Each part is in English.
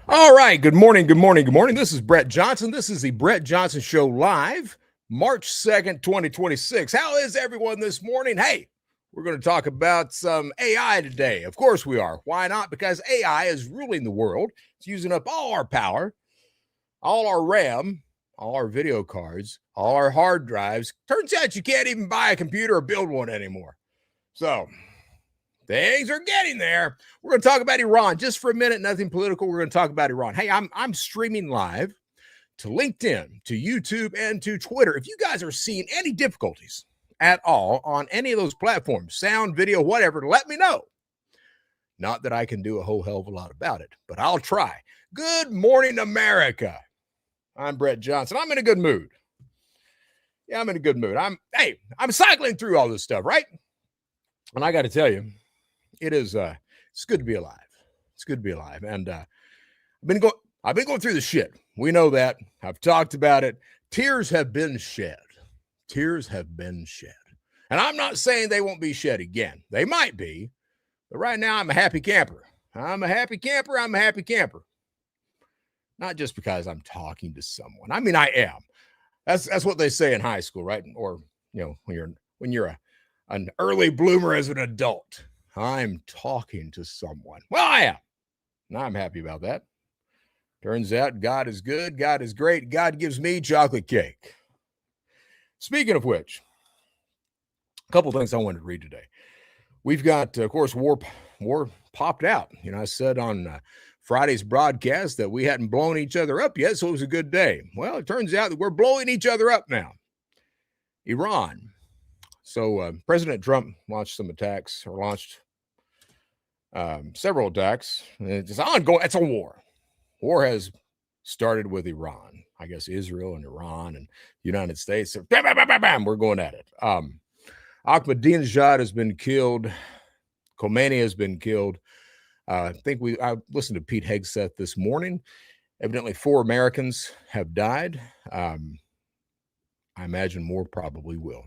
All right. Good morning. Good morning. Good morning. This is Brett Johnson. This is the Brett Johnson Show live, March 2nd, 2026. How is everyone this morning? Hey, we're going to talk about some AI today. Of course we are. Why not? Because AI is ruling the world. It's using up all our power, all our RAM, all our video cards, all our hard drives. Turns out you can't even buy a computer or build one anymore. So things are getting there. We're going to talk about Iran just for a minute. Nothing political. We're going to talk about Iran. Hey, I'm streaming live to LinkedIn, to YouTube, and to Twitter. If you guys are seeing any difficulties at all on any of those platforms, sound, video, whatever, let me know. Not that I can do a whole hell of a lot about it, but I'll try. Good morning, America. I'm Brett Johnson. I'm in a good mood. Yeah, I'm in a good mood. I'm cycling through all this stuff, right? And I got to tell you, it's good to be alive. It's good to be alive. And I've been going through the shit. We know that. I've talked about it. Tears have been shed. Tears have been shed. And I'm not saying they won't be shed again. They might be. But right now I'm a happy camper. I'm a happy camper. I'm a happy camper. Not just because I'm talking to someone. I mean, I am. That's what they say in high school, right? Or, when you're an early bloomer as an adult. I'm talking to someone. Well, I am. And I'm happy about that. Turns out God is good. God is great. God gives me chocolate cake. Speaking of which, a couple things I wanted to read today. We've got, of course, war popped out. I said on Friday's broadcast that we hadn't blown each other up yet, so it was a good day. Well, it turns out that we're blowing each other up now. Iran. So President Trump launched several attacks. It's ongoing. It's a war. War has started with Iran. I guess Israel and Iran and the United States. Bam, bam, bam, bam, bam, we're going at it. Ahmadinejad has been killed. Khomeini has been killed. I listened to Pete Hegseth this morning. Evidently 4 Americans have died. I imagine more probably will.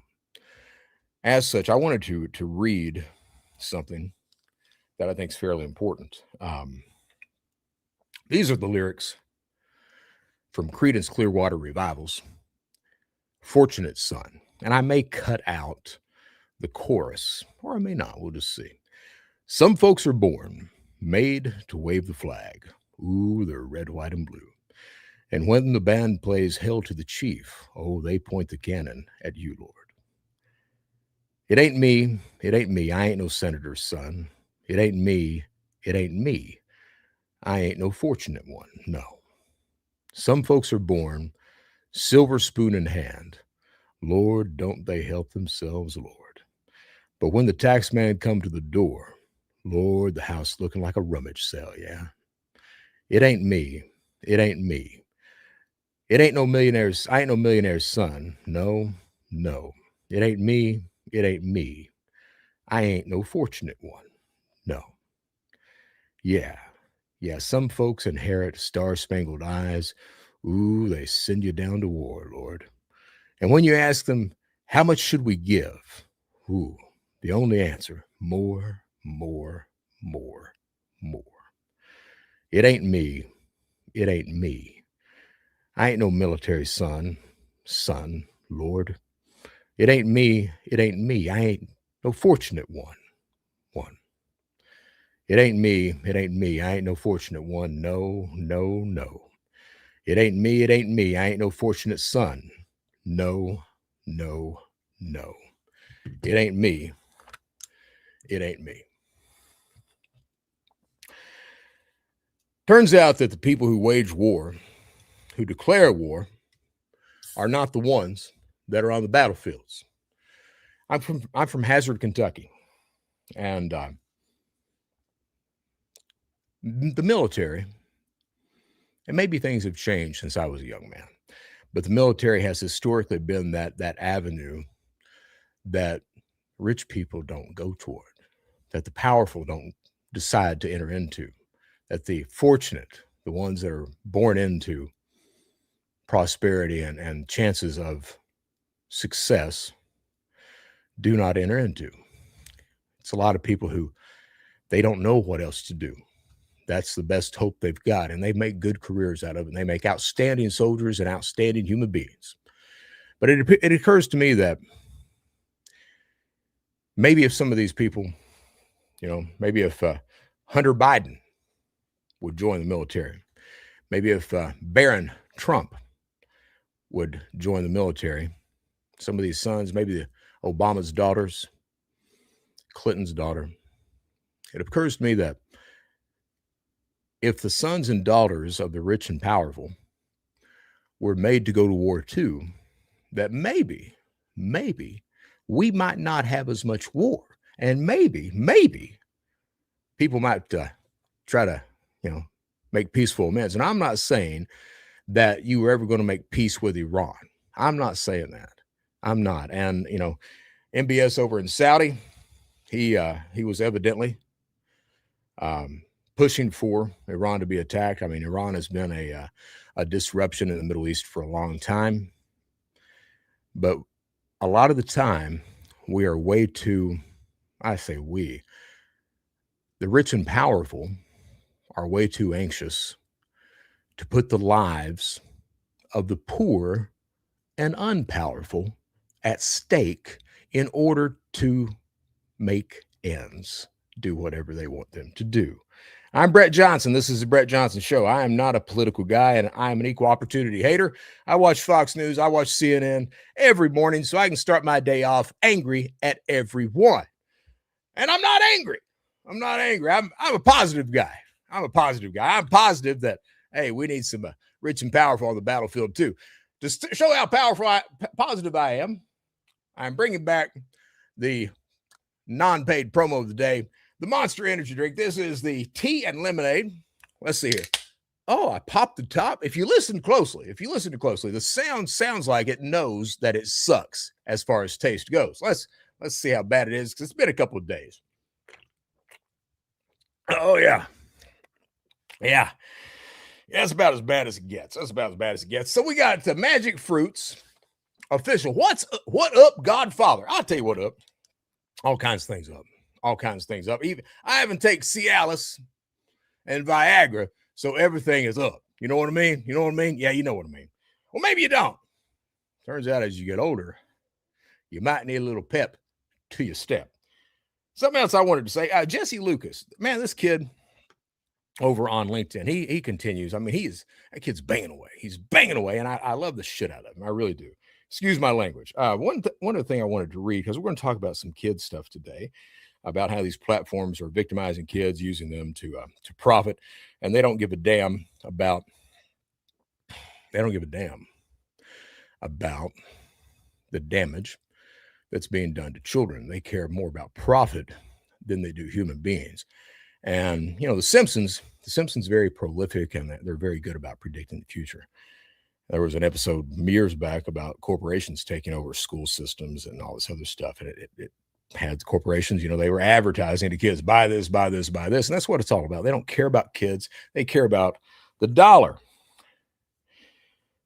As such, I wanted to read something that I think is fairly important. These are the lyrics from Creedence Clearwater Revival's Fortunate Son. And I may cut out the chorus, or I may not. We'll just see. Some folks are born, made to wave the flag. Ooh, they're red, white, and blue. And when the band plays Hail to the Chief, oh, they point the cannon at you, Lord. It ain't me. It ain't me. I ain't no senator's son. It ain't me. It ain't me. I ain't no fortunate one. No. Some folks are born, silver spoon in hand. Lord, don't they help themselves, Lord. But when the tax man come to the door, Lord, the house looking like a rummage sale, yeah. It ain't me. It ain't me. It ain't no millionaire's. I ain't no millionaire's son. No, no. It ain't me. It ain't me. I ain't no fortunate one. No. Yeah. Some folks inherit star-spangled eyes. Ooh, they send you down to war, Lord. And when you ask them, how much should we give? Ooh, the only answer, more, more, more, more. It ain't me. It ain't me. I ain't no military son, Lord. It ain't me. It ain't me. I ain't no fortunate one. It ain't me. It ain't me. I ain't no fortunate one. No, no, no. It ain't me. It ain't me. I ain't no fortunate son. No, no, no. It ain't me. It ain't me. Turns out that the people who wage war, who declare war, are not the ones that are on the battlefields. I'm from Hazard, Kentucky, and the military, and maybe things have changed since I was a young man, but the military has historically been that avenue that rich people don't go toward, that the powerful don't decide to enter into, that the fortunate, the ones that are born into prosperity and chances of success, do not enter into. It's a lot of people who they don't know what else to do. That's the best hope they've got, and they make good careers out of it. And they make outstanding soldiers and outstanding human beings. But it occurs to me that maybe if some of these people, maybe if Hunter Biden would join the military, maybe if Barron Trump would join the military, some of these sons, maybe Obama's daughters, Clinton's daughter, it occurs to me that if the sons and daughters of the rich and powerful were made to go to war too, that maybe we might not have as much war. And maybe people might try to, make peaceful amends. And I'm not saying that you were ever going to make peace with Iran. I'm not saying that. I'm not. And, MBS over in Saudi, he was evidently pushing for Iran to be attacked. I mean, Iran has been a disruption in the Middle East for a long time. But a lot of the time, we are way too, I say we, the rich and powerful are way too anxious to put the lives of the poor and unpowerful at stake in order to make ends, do whatever they want them to do. I'm Brett Johnson. This is the Brett Johnson Show. I am not a political guy, and I am an equal opportunity hater. I watch Fox News. I watch CNN every morning so I can start my day off angry at everyone. And I'm not angry. I'm not angry. I'm a positive guy. I'm positive that, hey, we need some rich and powerful on the battlefield too. To show how positive I am, I'm bringing back the non-paid promo of the day, the Monster Energy drink. This is the tea and lemonade. Let's see here. Oh, I popped the top. If you listen closely, the sound sounds like it knows that it sucks as far as taste goes. Let's see how bad it is, because it's been a couple of days. Oh, yeah. Yeah. That's about as bad as it gets. So we got the Magic Fruits official. What up, Godfather? I'll tell you what up. All kinds of things up. Even I haven't taken Cialis and Viagra, so everything is up. You know what I mean? Yeah, you know what I mean. Well, maybe you don't. Turns out as you get older, you might need a little pep to your step. Something else I wanted to say, Jesse Lucas, man, this kid over on LinkedIn, he continues. I mean, that kid's banging away. He's banging away, and I love the shit out of him. I really do. Excuse my language. One other thing I wanted to read, because we're going to talk about some kids stuff today, about how these platforms are victimizing kids, using them to profit, and they don't give a damn about the damage that's being done to children. They care more about profit than they do human beings. And the Simpsons very prolific, and they're very good about predicting the future. There was an episode years back about corporations taking over school systems and all this other stuff, and it had corporations, they were advertising to kids, buy this, buy this, buy this, and that's what it's all about. They don't care about kids; they care about the dollar.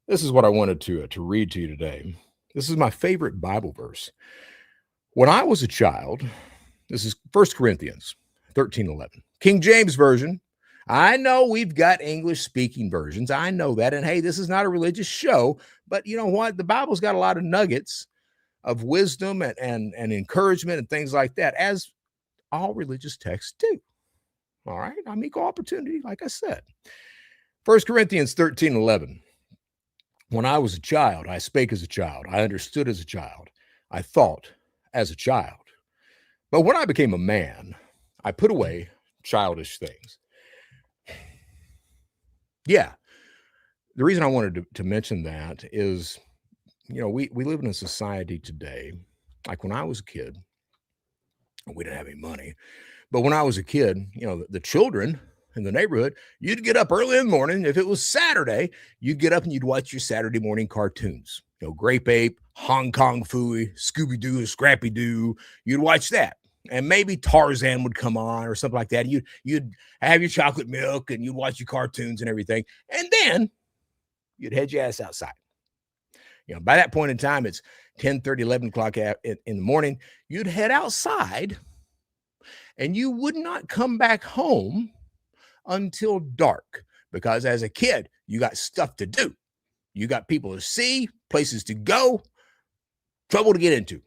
This is what I wanted to read to you today. This is my favorite Bible verse. When I was a child, this is 1 Corinthians 13:11, King James Version. I know we've got English-speaking versions. I know that. And, hey, this is not a religious show. But you know what? The Bible's got a lot of nuggets of wisdom and encouragement and things like that, as all religious texts do. All right? I'm equal opportunity, like I said. 1 Corinthians 13:11. When I was a child, I spake as a child. I understood as a child. I thought as a child. But when I became a man, I put away childish things. Yeah. The reason I wanted to mention that is, we live in a society today, like when I was a kid, we didn't have any money, but when I was a kid, the children in the neighborhood, you'd get up early in the morning. If it was Saturday, you'd get up and you'd watch your Saturday morning cartoons, Grape Ape, Hong Kong Phooey, Scooby-Doo, Scrappy-Doo. You'd watch that. And maybe Tarzan would come on or something like that. You'd have your chocolate milk and you'd watch your cartoons and everything. And then you'd head your ass outside. By that point in time, it's 10:30, 11 o'clock in the morning. You'd head outside and you would not come back home until dark, because as a kid, you got stuff to do. You got people to see, places to go, trouble to get into.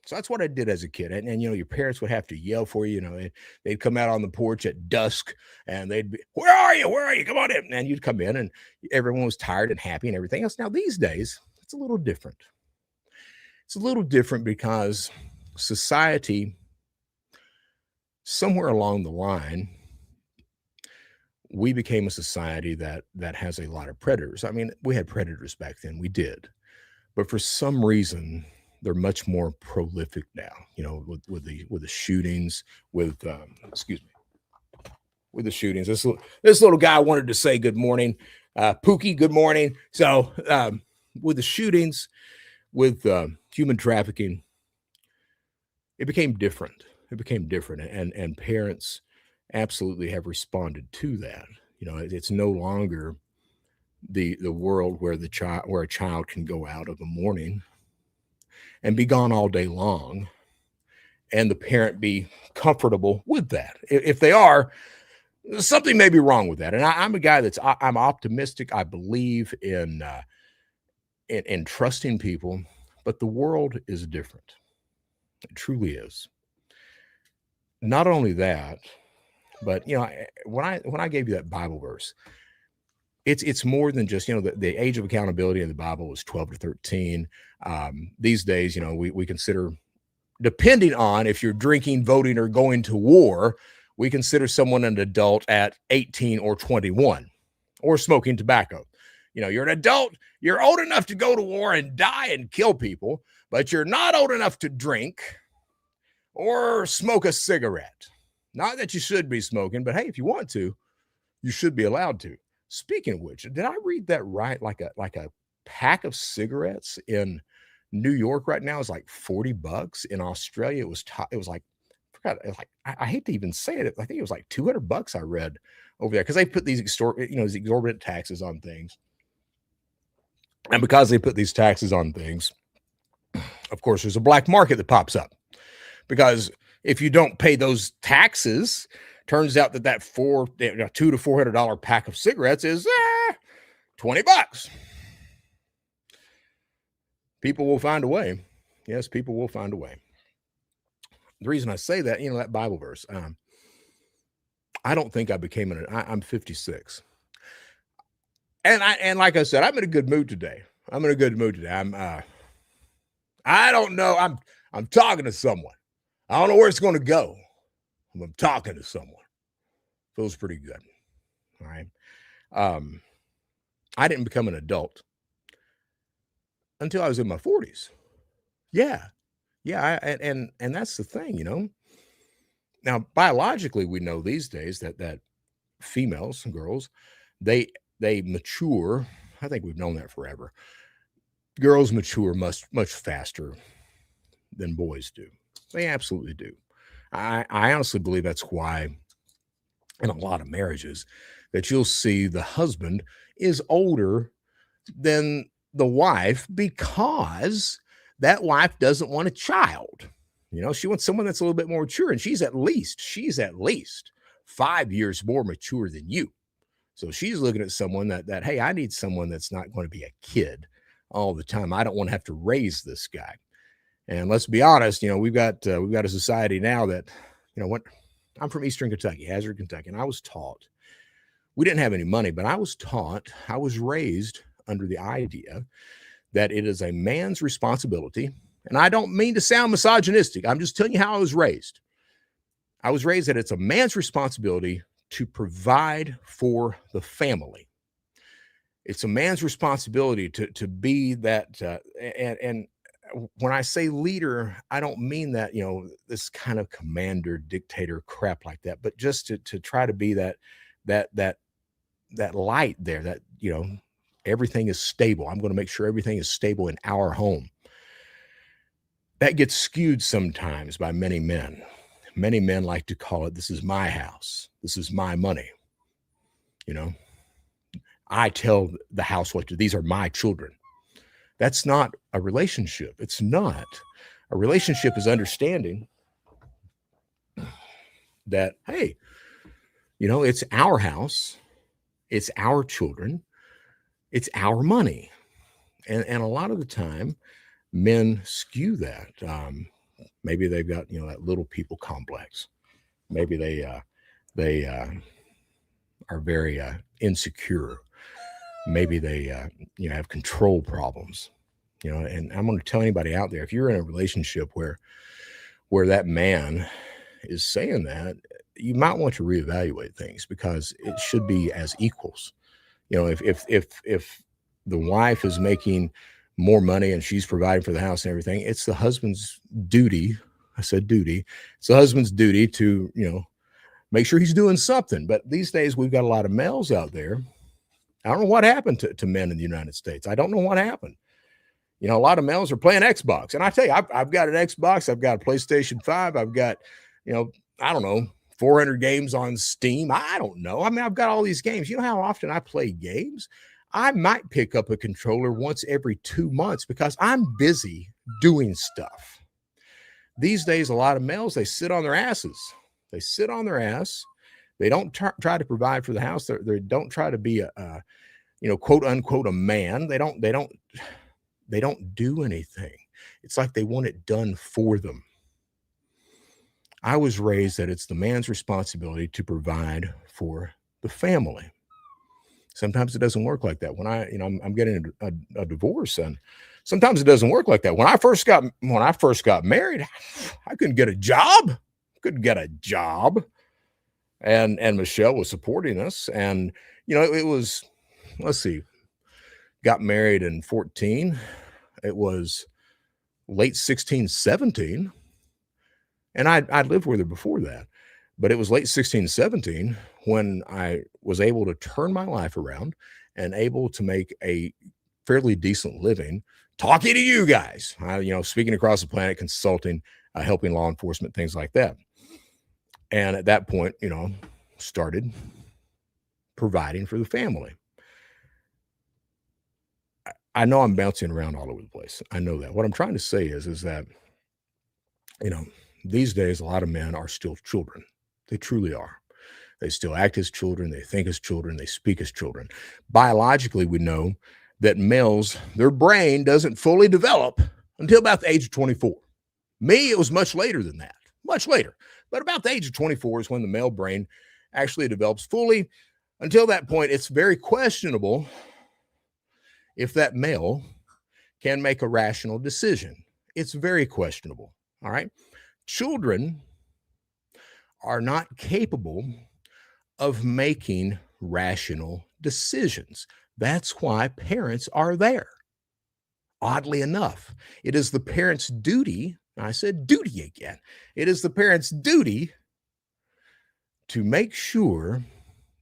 So that's what I did as a kid. And your parents would have to yell for you. They'd come out on the porch at dusk and they'd be, where are you? Where are you? Come on in. And you'd come in and everyone was tired and happy and everything else. Now, these days, it's a little different. It's a little different because society, somewhere along the line, we became a society that has a lot of predators. I mean, we had predators back then. We did. But for some reason, they're much more prolific now, with the shootings, with the shootings. This little guy wanted to say good morning. Pookie, good morning. So with the shootings, with human trafficking, it became different. And parents absolutely have responded to that. It's no longer the world where a child can go out of a morning and be gone all day long, and the parent be comfortable with that. If they are, something may be wrong with that. And I'm a guy I'm optimistic. I believe in trusting people, but the world is different. It truly is. Not only that, but when I gave you that Bible verse, it's more than just, the age of accountability in the Bible was 12 to 13. These days, we consider, depending on if you're drinking, voting, or going to war, we consider someone an adult at 18 or 21, or smoking tobacco. You're an adult, you're old enough to go to war and die and kill people, but you're not old enough to drink or smoke a cigarette. Not that you should be smoking, but hey, if you want to, you should be allowed to. Speaking of which, did I read that right? Like a pack of cigarettes in New York right now is like $40. In Australia, it was like, I hate to even say it. I think it was like $200 I read over there, because they put these exorbitant taxes on things. And because they put these taxes on things, of course, there's a black market that pops up, because if you don't pay those taxes, turns out that $200 to $400 pack of cigarettes is $20. People will find a way. Yes, people will find a way. The reason I say that, that Bible verse, I don't think I became I'm 56. And like I said, I'm in a good mood today. I don't know. I'm talking to someone. I don't know where it's going to go. I'm talking to someone. Feels pretty good. All right. I didn't become an adult until I was in my 40s. Yeah. And that's the thing, Now, biologically, we know these days that females and girls, they mature. I think we've known that forever. Girls mature much faster than boys do. They absolutely do. I honestly believe that's why in a lot of marriages that you'll see the husband is older than the wife, because that wife doesn't want a child. She wants someone that's a little bit more mature, and she's at least 5 years more mature than you. So she's looking at someone that hey, I need someone that's not going to be a kid all the time. I don't want to have to raise this guy. And let's be honest, we've got a society now that, I'm from Eastern Kentucky, Hazard, Kentucky, and I was taught, we didn't have any money, but I was raised under the idea that it is a man's responsibility. And I don't mean to sound misogynistic. I'm just telling you how I was raised. I was raised that it's a man's responsibility to provide for the family. It's a man's responsibility to be that, and when I say leader, I don't mean that, this kind of commander, dictator crap like that, but just to try to be that light there, that, everything is stable. I'm going to make sure everything is stable in our home. That gets skewed sometimes by many men. Many men like to call it, this is my house. This is my money. I tell the house what to, these are my children. That's not a relationship. It's not. A relationship is understanding that, hey, It's our house, it's our children, it's our money. And a lot of the time, men skew that. Maybe they've got, that little people complex. Maybe they are very insecure. Maybe they have control problems. And I'm going to tell anybody out there, if you're in a relationship where that man is saying that, you might want to reevaluate things, because it should be as equals. If the wife is making more money and she's providing for the house and everything, it's the husband's duty. I said duty. It's the husband's duty to, make sure he's doing something. But these days we've got a lot of males out there. I don't know what happened to men in the United States. I don't know what happened. A lot of males are playing Xbox. And I tell you, I've got an Xbox. I've got a PlayStation 5. I've got, I don't know, 400 games on Steam. I don't know. I mean, I've got all these games. You know how often I play games? I might pick up a controller once every 2 months because I'm busy doing stuff. These days, a lot of males, they sit on their asses. They sit on their ass. They don't try to provide for the house. They don't try to be a quote unquote, a man. They don't do anything. It's like they want it done for them. I was raised that it's the man's responsibility to provide for the family. Sometimes it doesn't work like that. When I'm getting a divorce, and sometimes it doesn't work like that. When I first got married, I couldn't get a job. And Michelle was supporting us. And, it was, let's see, got married in 14. It was late 16, 17. And I'd lived with her before that, but it was late 16, 17 when I was able to turn my life around and able to make a fairly decent living talking to you guys, speaking across the planet, consulting, helping law enforcement, things like that. And at that point, started providing for the family. I know I'm bouncing around all over the place. I know that. What I'm trying to say is that, these days, a lot of men are still children. They truly are. They still act as children. They think as children. They speak as children. Biologically, we know that males, their brain doesn't fully develop until about the age of 24. Me, it was much later than that, much later. But about the age of 24 is when the male brain actually develops fully. Until that point, it's very questionable if that male can make a rational decision. It's very questionable. All right. Children are not capable of making rational decisions. That's why parents are there. Oddly enough, it is the parent's duty. I said duty again. It is the parent's duty to make sure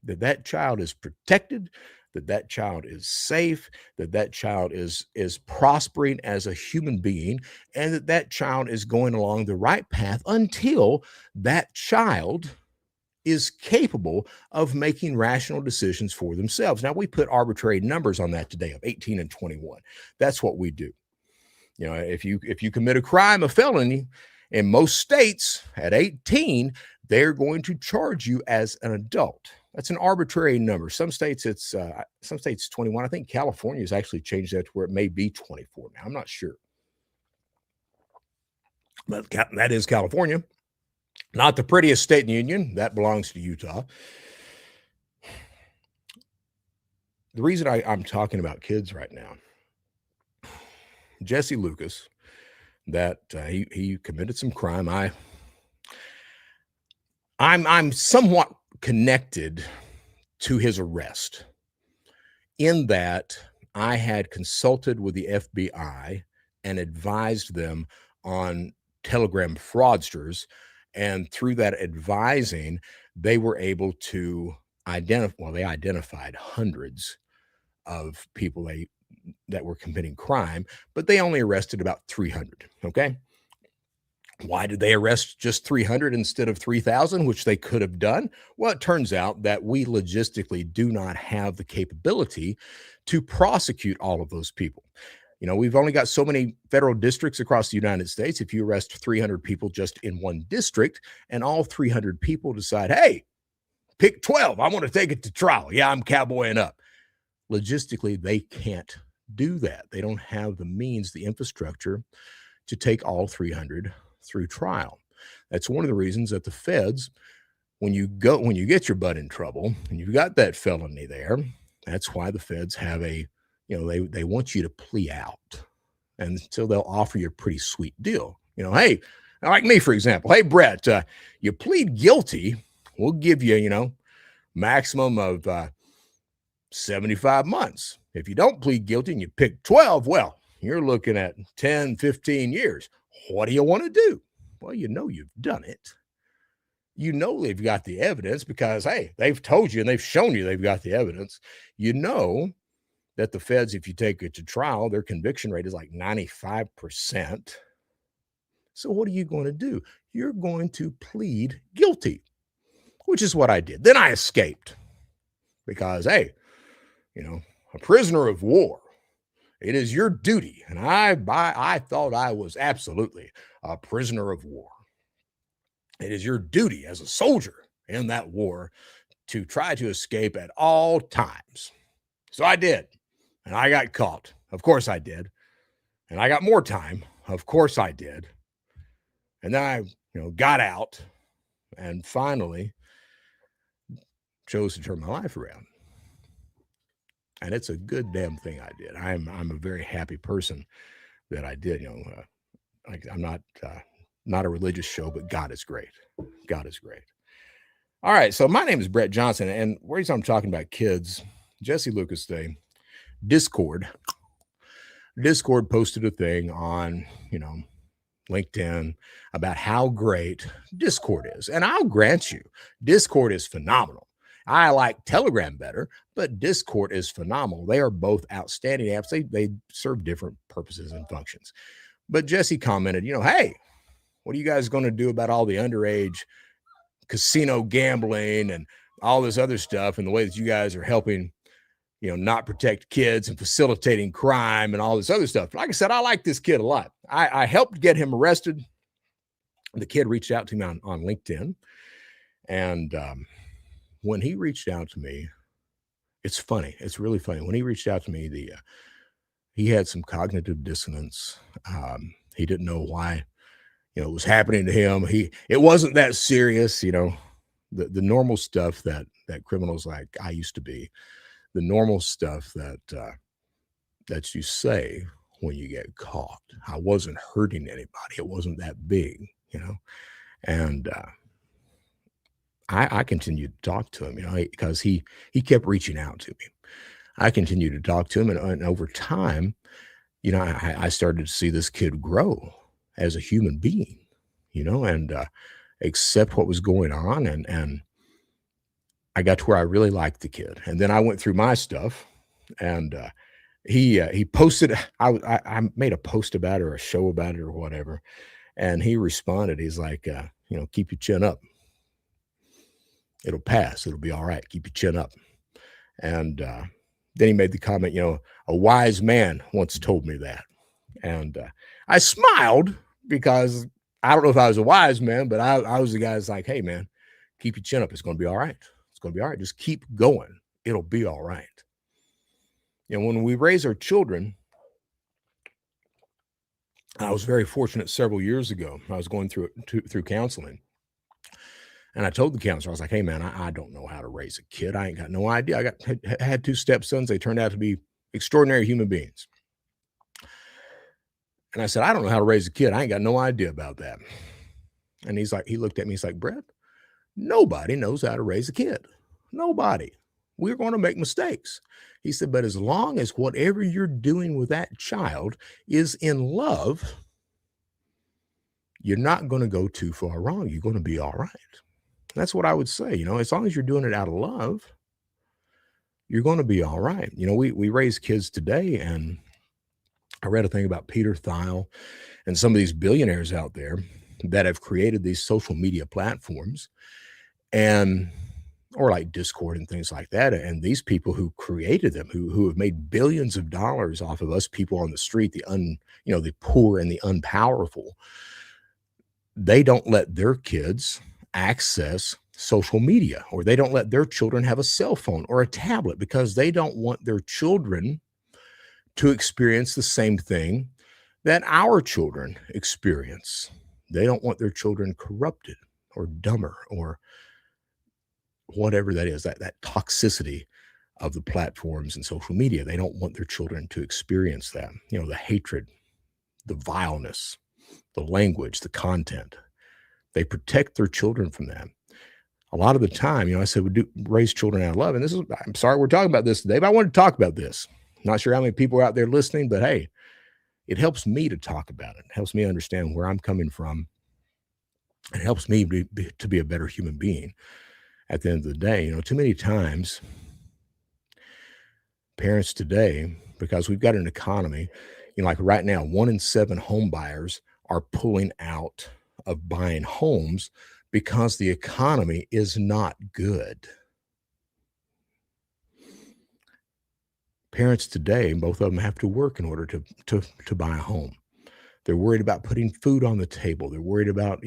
that that child is protected, that child is safe, that child is prospering as a human being, and that child is going along the right path until that child is capable of making rational decisions for themselves. Now, we put arbitrary numbers on that today of 18 and 21. That's what we do. If you commit a crime, a felony, in most states at 18, they're going to charge you as an adult. That's an arbitrary number. Some states it's 21. I think California has actually changed that to where it may be 24 now. I'm not sure. But that is California. Not the prettiest state in the union. That belongs to Utah. The reason I'm talking about kids right now, Jesse Lucas, that he committed some crime. I'm somewhat connected to his arrest in that I had consulted with the FBI and advised them on Telegram fraudsters. And through that advising, they were able to they identified hundreds of people that were committing crime, but they only arrested about 300. Okay. Why did they arrest just 300 instead of 3,000, which they could have done? Well, it turns out that we logistically do not have the capability to prosecute all of those people. We've only got so many federal districts across the United States. If you arrest 300 people just in one district and all 300 people decide, hey, pick 12. I want to take it to trial. Yeah, I'm cowboying up. Logistically, they can't do that. They don't have the means, the infrastructure to take all 300 through trial. That's one of the reasons that the feds, when you get your butt in trouble and you've got that felony there, that's why the feds have they want you to plea out. And so they'll offer you a pretty sweet deal. Hey, like me, for example, hey, Brett, you plead guilty, we'll give you, maximum of 75 months. If you don't plead guilty and you pick 12, well, you're looking at 10, 15 years. What do you want to do? Well, you've done it. They've got the evidence because, hey, they've told you and they've shown you they've got the evidence. That the feds, if you take it to trial, their conviction rate is like 95%. So what are you going to do? You're going to plead guilty, which is what I did. Then I escaped because, hey, a prisoner of war, it is your duty. And I thought I was absolutely a prisoner of war. It is your duty as a soldier in that war to try to escape at all times. So I did. And I got caught. Of course I did. And I got more time. Of course I did. And then I, got out and finally chose to turn my life around. And it's a good damn thing I did. I'm a very happy person that I did. I'm not a religious show, but God is great. God is great. All right. So my name is Brett Johnson, and the reason I'm talking about kids, Jesse Lucas Day, Discord posted a thing on, LinkedIn about how great Discord is. And I'll grant you, Discord is phenomenal. I like Telegram better, but Discord is phenomenal. They are both outstanding apps. They serve different purposes and functions. But Jesse commented, hey, what are you guys going to do about all the underage casino gambling and all this other stuff and the way that you guys are helping, not protect kids and facilitating crime and all this other stuff? Like I said, I like this kid a lot. I helped get him arrested. The kid reached out to me on LinkedIn. And when he reached out to me, it's funny. It's really funny. When he reached out to me, he had some cognitive dissonance. He didn't know why, it was happening to him. It wasn't that serious, the normal stuff that criminals like I used to be, the normal stuff that you say when you get caught. I wasn't hurting anybody. It wasn't that big, and I continued to talk to him, because he kept reaching out to me. I continued to talk to him, and over time, I started to see this kid grow as a human being, and accept what was going on, and I got to where I really liked the kid. And then I went through my stuff, and he posted. I made a post about it or a show about it or whatever, and he responded. He's like, keep your chin up. It'll pass. It'll be all right. Keep your chin up. And then he made the comment, a wise man once told me that. And I smiled because I don't know if I was a wise man, but I was the guy that's like, hey, man, keep your chin up. It's going to be all right. It's going to be all right. Just keep going. It'll be all right. When we raise our children, I was very fortunate several years ago. I was going through counseling. And I told the counselor, I was like, hey, man, I don't know how to raise a kid. I ain't got no idea. I had two stepsons. They turned out to be extraordinary human beings. And I said, I don't know how to raise a kid. I ain't got no idea about that. And he looked at me, he's like, Brett, nobody knows how to raise a kid. Nobody. We're going to make mistakes. He said, but as long as whatever you're doing with that child is in love, you're not going to go too far wrong. You're going to be all right. That's what I would say. As long as you're doing it out of love, you're going to be all right. We raise kids today, and I read a thing about Peter Thiel and some of these billionaires out there that have created these social media platforms or like Discord and things like that. And these people who created them, who have made billions of dollars off of us people on the street, the poor and the unpowerful, they don't let their kids access social media, or they don't let their children have a cell phone or a tablet because they don't want their children to experience the same thing that our children experience. They don't want their children corrupted or dumber or whatever that is, that toxicity of the platforms and social media. They don't want their children to experience that, the hatred, the vileness, the language, the content. They protect their children from that. A lot of the time, I said we do raise children out of love. And I'm sorry we're talking about this today, but I want to talk about this. Not sure how many people are out there listening, but hey, it helps me to talk about it. It helps me understand where I'm coming from. It helps me to be a better human being at the end of the day. Too many times, parents today, because we've got an economy, like right now, 1 in 7 home buyers are pulling out of buying homes because the economy is not good. Parents today, both of them have to work in order to buy a home. They're worried about putting food on the table. They're worried about,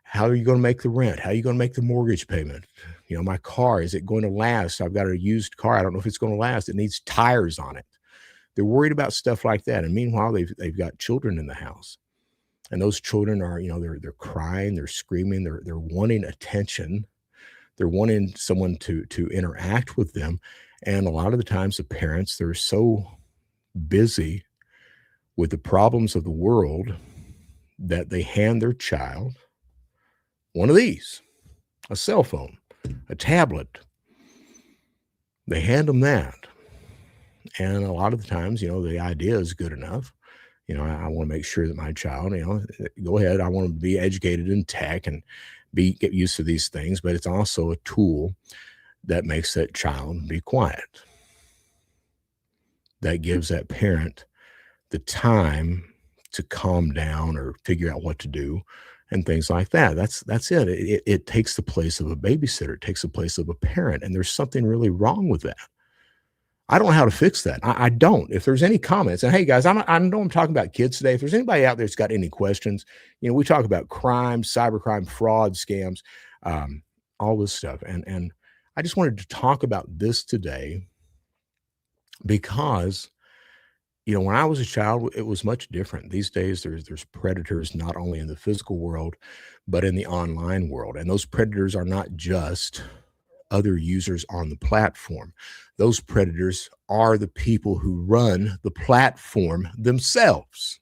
how are you going to make the rent? How are you going to make the mortgage payment? My car, is it going to last? I've got a used car. I don't know if it's going to last. It needs tires on it. They're worried about stuff like that. And meanwhile, they've got children in the house. And those children are, they're crying, they're screaming, they're wanting attention. They're wanting someone to interact with them. And a lot of the times the parents, they're so busy with the problems of the world that they hand their child one of these, a cell phone, a tablet. They hand them that. And a lot of the times, the idea is good enough. I want to make sure that my child, go ahead. I want to be educated in tech and get used to these things, but it's also a tool that makes that child be quiet. That gives that parent the time to calm down or figure out what to do and things like that. That's it. It takes the place of a babysitter. It takes the place of a parent. And there's something really wrong with that. I don't know how to fix that. I don't. If there's any comments, and hey guys, I know I'm talking about kids today. If there's anybody out there that's got any questions, we talk about crime, cybercrime, fraud, scams, all this stuff. And I just wanted to talk about this today because, when I was a child, it was much different. These days, there's predators not only in the physical world, but in the online world. And those predators are not just other users on the platform. Those predators are the people who run the platform themselves.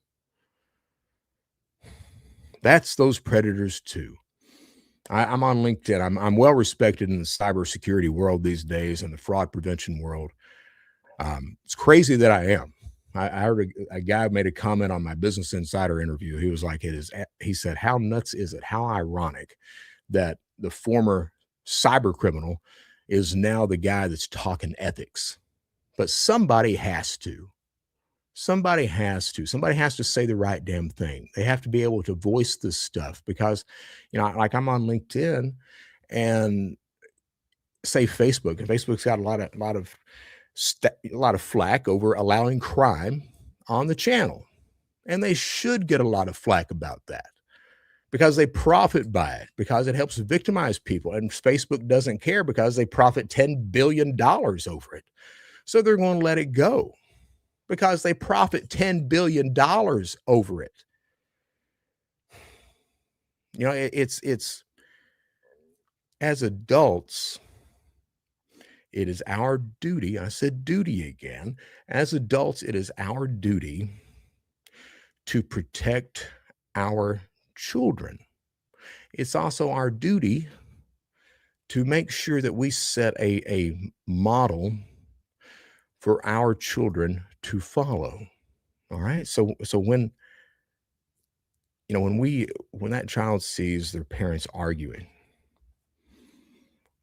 That's those predators too. I'm on LinkedIn. I'm well respected in the cybersecurity world these days and the fraud prevention world. It's crazy that I am. I heard a guy made a comment on my Business Insider interview. He was like, he said, how nuts is it? How ironic that the former cyber criminal is now the guy that's talking ethics. But somebody has to say the right damn thing. They have to be able to voice this stuff because, like I'm on LinkedIn and say Facebook, and Facebook's got a lot of flack over allowing crime on the channel. And they should get a lot of flack about that because they profit by it, because it helps victimize people. And Facebook doesn't care because they profit $10 billion over it. So they're going to let it go because they profit $10 billion over it. It's as adults, it is our duty. I said duty again. As adults, it is our duty to protect our children. It's also our duty to make sure that we set a model for our children to follow. All right. So when that child sees their parents arguing,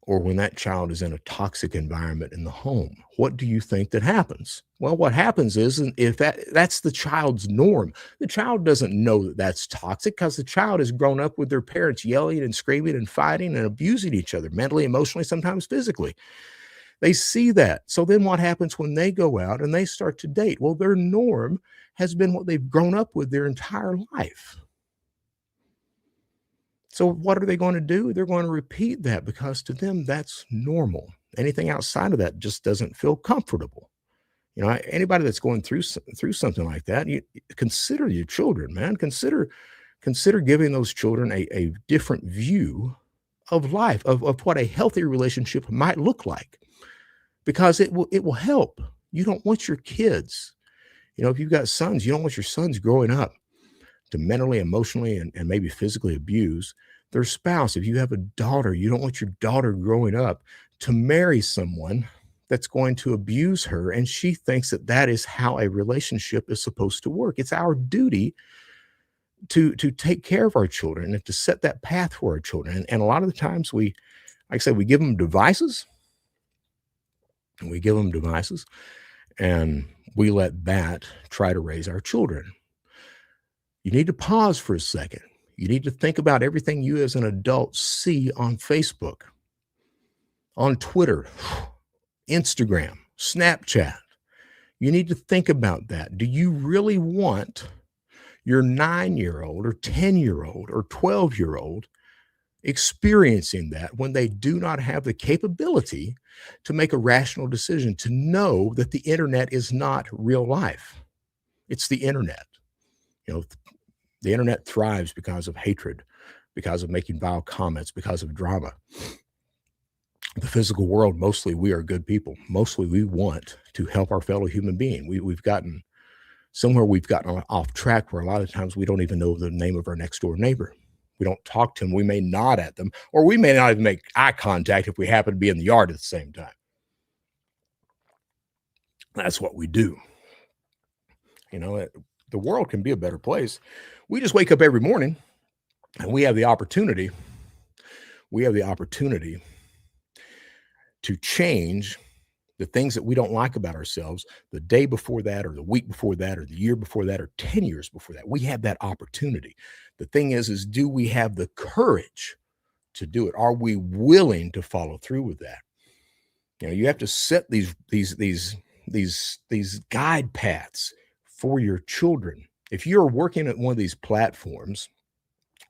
or when that child is in a toxic environment in the home, what do you think that happens? Well, what happens is, if that's the child's norm, the child doesn't know that that's toxic because the child has grown up with their parents yelling and screaming and fighting and abusing each other mentally, emotionally, sometimes physically. They see that. So then what happens when they go out and they start to date? Well, their norm has been what they've grown up with their entire life. So what are they going to do? They're going to repeat that because to them that's normal. Anything outside of that just doesn't feel comfortable. Anybody that's going through something like that, you consider your children, man. Consider giving those children a different view of life, of what a healthy relationship might look like, because it will help. You don't want your kids, if you've got sons, you don't want your sons growing up to mentally, emotionally, and maybe physically abuse their spouse. If you have a daughter, you don't want your daughter growing up to marry someone that's going to abuse her, and she thinks that that is how a relationship is supposed to work. It's our duty to take care of our children and to set that path for our children. And a lot of the times like I said, we give them devices, and we let that try to raise our children. You need to pause for a second. You need to think about everything you as an adult see on Facebook, on Twitter, Instagram, Snapchat. You need to think about that. Do you really want your 9-year-old or 10-year-old or 12-year-old experiencing that when they do not have the capability to make a rational decision, to know that the internet is not real life? It's the internet. The internet thrives because of hatred, because of making vile comments, because of drama. The physical world, mostly we are good people. Mostly we want to help our fellow human being. We've gotten off track where a lot of times we don't even know the name of our next door neighbor. We don't talk to them. We may nod at them, or we may not even make eye contact if we happen to be in the yard at the same time. That's what we do. The world can be a better place. We just wake up every morning and we have the opportunity to change the things that we don't like about ourselves the day before that, or the week before that, or the year before that, or 10 years before that. We have that opportunity. The thing is do we have the courage to do it? Are we willing to follow through with that? You have to set these guide paths for your children. If you're working at one of these platforms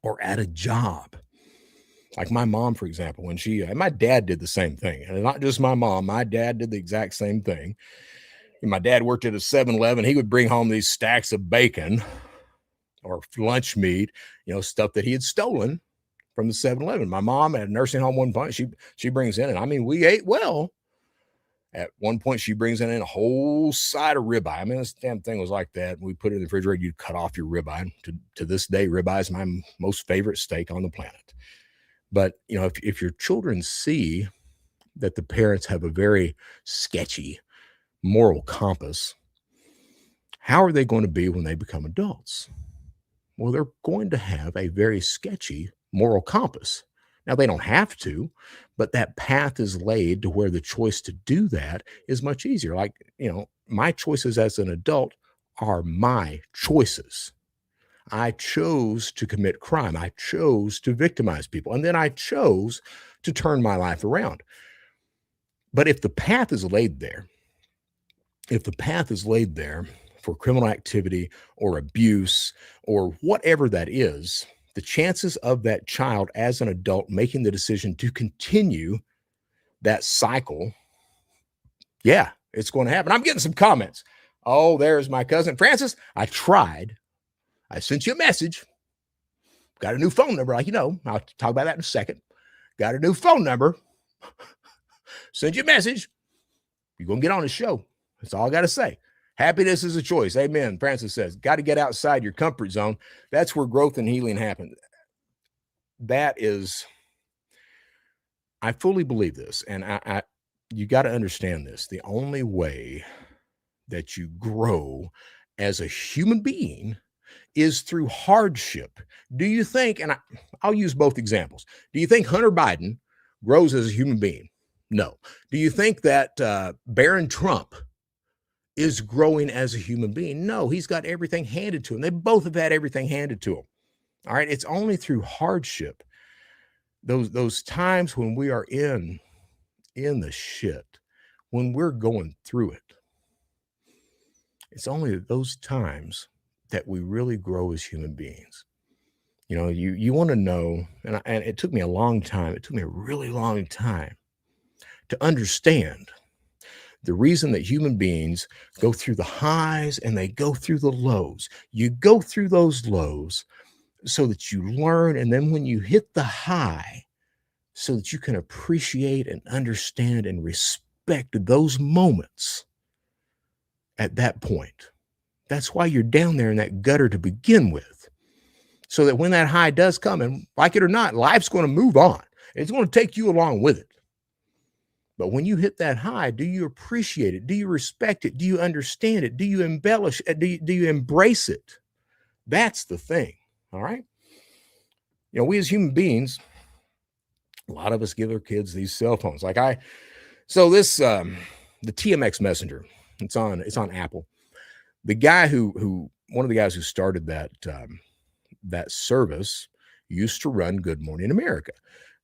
or at a job, like my mom, for example, my dad did the same thing. And not just my mom, my dad did the exact same thing. And my dad worked at a 7-Eleven. He would bring home these stacks of bacon or lunch meat, stuff that he had stolen from the 7-Eleven. My mom at a nursing home one point, she brings in, and we ate well. At one point, she brings in a whole side of ribeye. This damn thing was like that. We put it in the refrigerator. You'd cut off your ribeye. To this day, ribeye is my most favorite steak on the planet. But, if your children see that the parents have a very sketchy moral compass, how are they going to be when they become adults? Well, they're going to have a very sketchy moral compass. Now, they don't have to, but that path is laid to where the choice to do that is much easier. Like, my choices as an adult are my choices. I chose to commit crime. I chose to victimize people. And then I chose to turn my life around. But if the path is laid there, for criminal activity or abuse or whatever that is, the chances of that child as an adult making the decision to continue that cycle, yeah, it's going to happen. I'm getting some comments. Oh, there's my cousin Francis. I tried. I sent you a message. Got a new phone number. I'll talk about that in a second. Got a new phone number. Send you a message. You're going to get on the show. That's all I got to say. Happiness is a choice. Amen. Francis says, got to get outside your comfort zone. That's where growth and healing happen. I fully believe this. And you got to understand this. The only way that you grow as a human being is through hardship. Do you think, and I'll use both examples. Do you think Hunter Biden grows as a human being? No. Do you think that Barron Trump is growing as a human being? No, he's got everything handed to him. They both have had everything handed to them. All right. It's only through hardship, those times when we are in the shit, when we're going through it. It's only those times that we really grow as human beings. You want to know, and it took me a long time. It took me a really long time to understand the reason that human beings go through the highs and they go through the lows. You go through those lows so that you learn, and then when you hit the high, so that you can appreciate and understand and respect those moments at that point. That's why you're down there in that gutter to begin with. So that when that high does come, and like it or not, life's going to move on. It's going to take you along with it. But when you hit that high, do you appreciate it? Do you respect it? Do you understand it? Do you embellish it? Do you embrace it? That's the thing. All right. We as human beings, a lot of us give our kids these cell phones. The TMX Messenger, it's on Apple. The guy one of the guys who started that service used to run Good Morning America.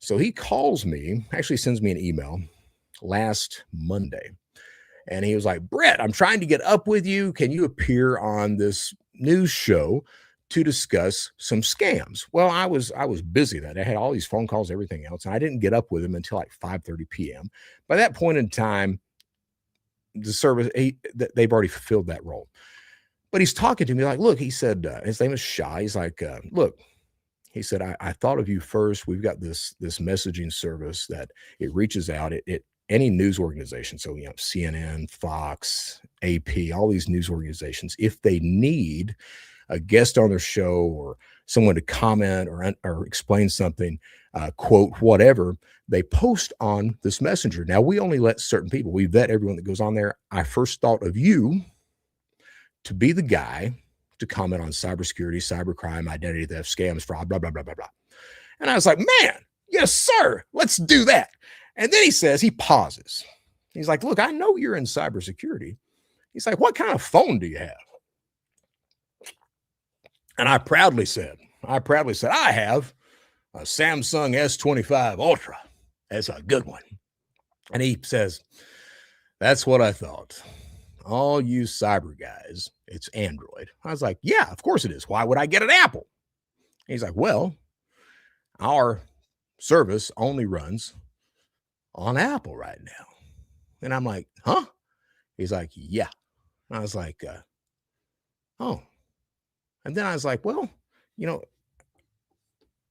So he calls me, actually sends me an email last Monday. And he was like, Brett, I'm trying to get up with you. Can you appear on this news show to discuss some scams? Well, I was busy that day. I had all these phone calls, everything else. And I didn't get up with him until like 5:30 p.m. By that point in time, the service, they've already fulfilled that role. But he's talking to me like, look, he said, his name is Shah. He's like, look, he said, I thought of you first. We've got this messaging service that it reaches out. It any news organization. So, CNN, Fox, AP, all these news organizations, if they need a guest on their show or someone to comment or explain something, quote, whatever, they post on this messenger. Now, we only let certain people, we vet everyone that goes on there. I first thought of you to be the guy to comment on cybersecurity, cybercrime, identity theft, scams, fraud, blah, blah, blah, blah, blah. And I was like, man, yes, sir, let's do that. And then he pauses. He's like, look, I know you're in cybersecurity. He's like, what kind of phone do you have? And I proudly said, I have a Samsung S25 Ultra. That's a good one. And he says, that's what I thought. All you cyber guys, it's Android. I was like, yeah, of course it is. Why would I get an Apple? He's like, well, our service only runs on Apple right now. And I'm like, huh? He's like, yeah. I was like, oh. And then I was like, well,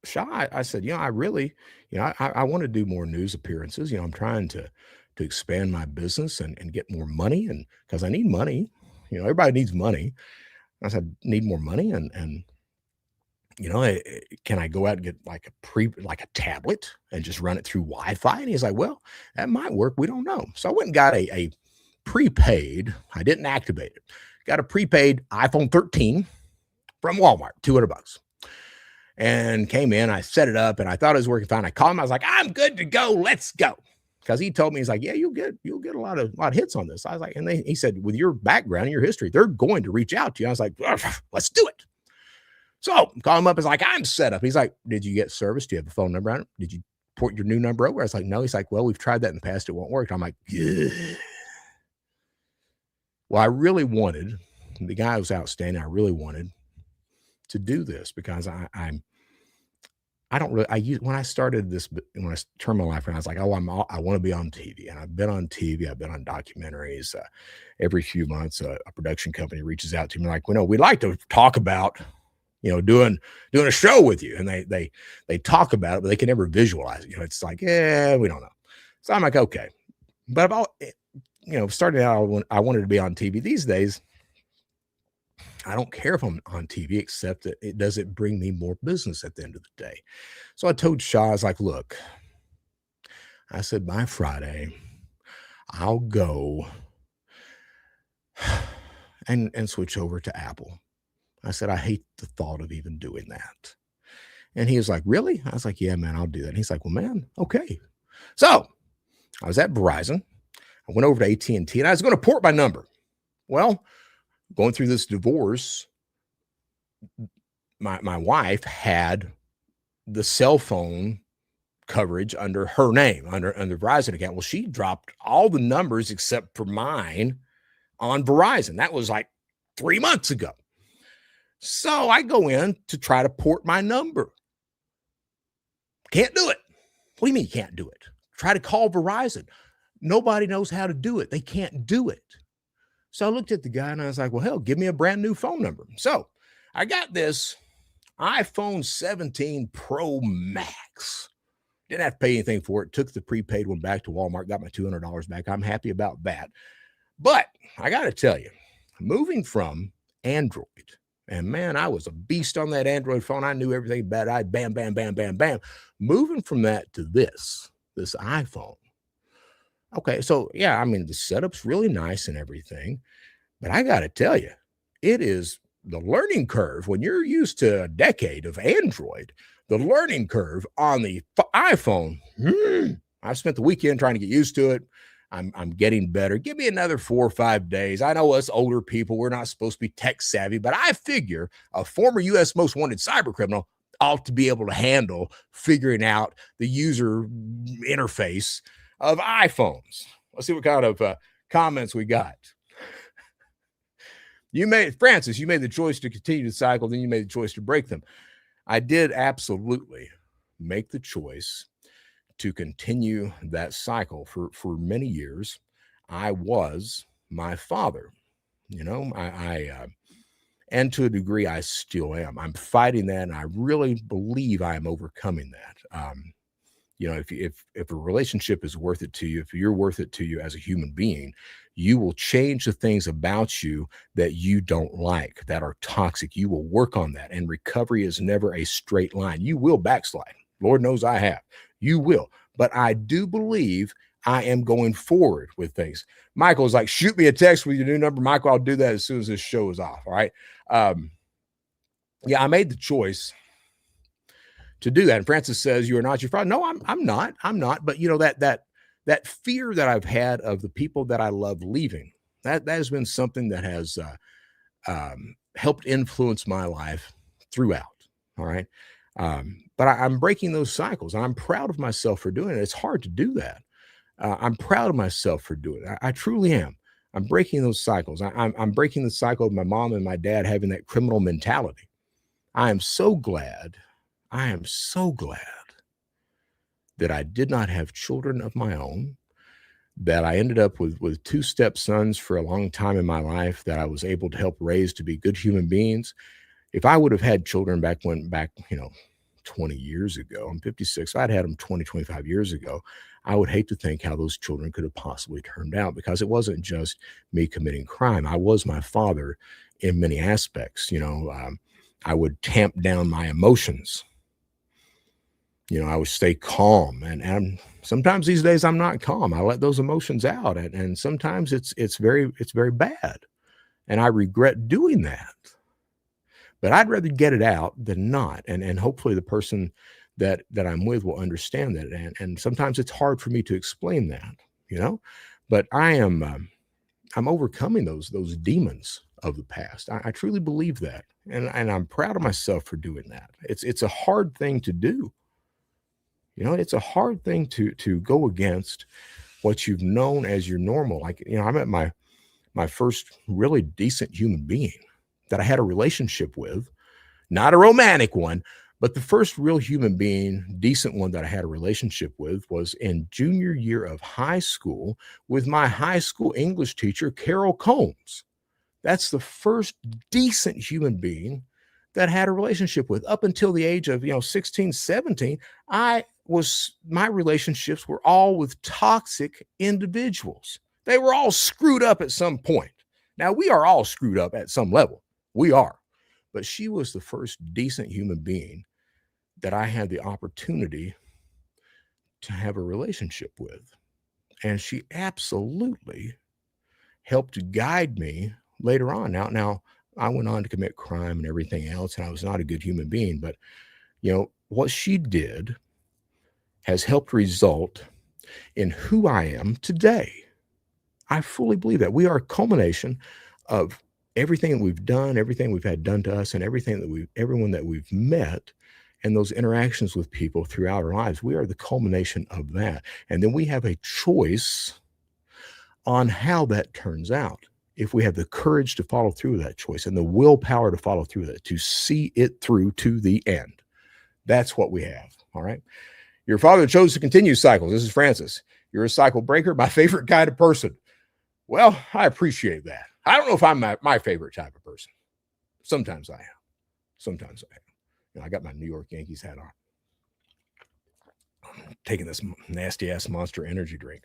Shah, I said, I really, I want to do more news appearances. I'm trying to expand my business and get more money. And because I need money, everybody needs money. I said, need more money. And can I go out and get like a tablet and just run it through Wi-Fi? And he's like, well, that might work. We don't know. So I went and got a prepaid. I didn't activate it. Got a prepaid iPhone 13 from Walmart, $200. And came in, I set it up and I thought it was working fine. I called him. I was like, I'm good to go. Let's go. Because he told me, he's like, yeah, you'll get a lot of hits on this. I was like, and he said, with your background and your history, they're going to reach out to you. I was like, let's do it. So call him up. It's like, I'm set up. He's like, did you get service? Do you have a phone number on it? Did you port your new number over? I was like, no. He's like, well, we've tried that in the past. It won't work. I'm like, ugh. Well, I really wanted, the guy was outstanding. I really wanted to do this because when I started this, when I turned my life around, I was like, I want to be on TV. And I've been on TV. I've been on documentaries. Every few months, a production company reaches out to me like, we'd like to talk about, doing a show with you. And they talk about it, but they can never visualize it. It's like, yeah, we don't know. So I'm like, okay. But starting out, I wanted to be on TV. These days, I don't care if I'm on TV, except that it doesn't bring me more business at the end of the day. So I told Shah, I was like, look, I said, by Friday, I'll go and switch over to Apple. I said, I hate the thought of even doing that. And he was like, really? I was like, yeah, man, I'll do that. And he's like, well, man, okay. So I was at Verizon. I went over to AT&T and I was going to port my number. Well, going through this divorce, my wife had the cell phone coverage under her name, under Verizon account. Well, she dropped all the numbers except for mine on Verizon. That was like 3 months ago. So I go in to try to port my number. Can't do it. What do you mean you can't do it? Try to call Verizon. Nobody knows how to do it. They can't do it. So I looked at the guy and I was like, well, hell, give me a brand new phone number. So I got this iPhone 17 Pro Max. Didn't have to pay anything for it. Took the prepaid one back to Walmart, got my $200 back. I'm happy about that. But I got to tell you, moving from Android, and man, I was a beast on that Android phone. I knew everything about it. I bam, bam, bam, bam, bam. Moving from that to this iPhone. Okay, so yeah, I mean, the setup's really nice and everything, but I got to tell you, it is the learning curve when you're used to a decade of Android. The learning curve on the iPhone, I've spent the weekend trying to get used to it. I'm getting better. Give me another 4 or 5 days. I know us older people, we're not supposed to be tech savvy, but I figure a former U.S. most wanted cyber criminal ought to be able to handle figuring out the user interface of iPhones. Let's see what kind of comments we got. Francis, you made the choice to continue the cycle, then you made the choice to break them. I did absolutely make the choice to continue that cycle for many years. I was my father, and to a degree, I still am. I'm fighting that, and I really believe I am overcoming that. If a relationship is worth it to you, if you're worth it to you as a human being, you will change the things about you that you don't like, that are toxic. You will work on that. And recovery is never a straight line. You will backslide. Lord knows I have. You will. But I do believe I am going forward with things. Michael's like, shoot me a text with your new number. Michael, I'll do that as soon as this show is off. All right. I made the choice to do that. And Francis says, you are not your father. No, I'm not. But that fear that I've had of the people that I love leaving, that has been something that has helped influence my life throughout. All right. But I'm breaking those cycles, and I'm proud of myself for doing it. It's hard to do that. I'm proud of myself for doing it. I truly am. I'm breaking those cycles. I'm breaking the cycle of my mom and my dad having that criminal mentality. I am so glad that I did not have children of my own, that I ended up with 2 stepsons for a long time in my life that I was able to help raise to be good human beings. If I would have had children back 20 years ago, I'm 56, if I'd had them 20, 25 years ago, I would hate to think how those children could have possibly turned out, because it wasn't just me committing crime. I was my father in many aspects. I would tamp down my emotions. I would stay calm, and sometimes these days I'm not calm. I let those emotions out, and sometimes it's very bad, and I regret doing that. But I'd rather get it out than not, and hopefully the person that I'm with will understand that. And sometimes it's hard for me to explain that, but I'm overcoming those demons of the past. I truly believe that, and I'm proud of myself for doing that. It's a hard thing to do. It's a hard thing to go against what you've known as your normal. Like, I met my first really decent human being that I had a relationship with, not a romantic one, but the first real human being, decent one that I had a relationship with was in junior year of high school with my high school English teacher, Carol Combs. That's the first decent human being that I had a relationship with. Up until the age of 16, 17, my relationships were all with toxic individuals. They were all screwed up at some point. Now, we are all screwed up at some level. We are. But she was the first decent human being that I had the opportunity to have a relationship with. And she absolutely helped guide me later on. Now I went on to commit crime and everything else, and I was not a good human being. But, what she did has helped result in who I am today. I fully believe that we are a culmination of everything that we've done, everything we've had done to us, and everyone that we've met, and those interactions with people throughout our lives. We are the culmination of that. And then we have a choice on how that turns out. if we have the courage to follow through with that choice and the willpower to follow through with it, to see it through to the end. That's what we have. All right. Your father chose to continue cycles. This is Francis. You're a cycle breaker, my favorite kind of person. Well, I appreciate that. I don't know if I'm my favorite type of person. Sometimes I am. Sometimes I am. You know, I got my New York Yankees hat on. I'm taking this nasty ass Monster energy drink.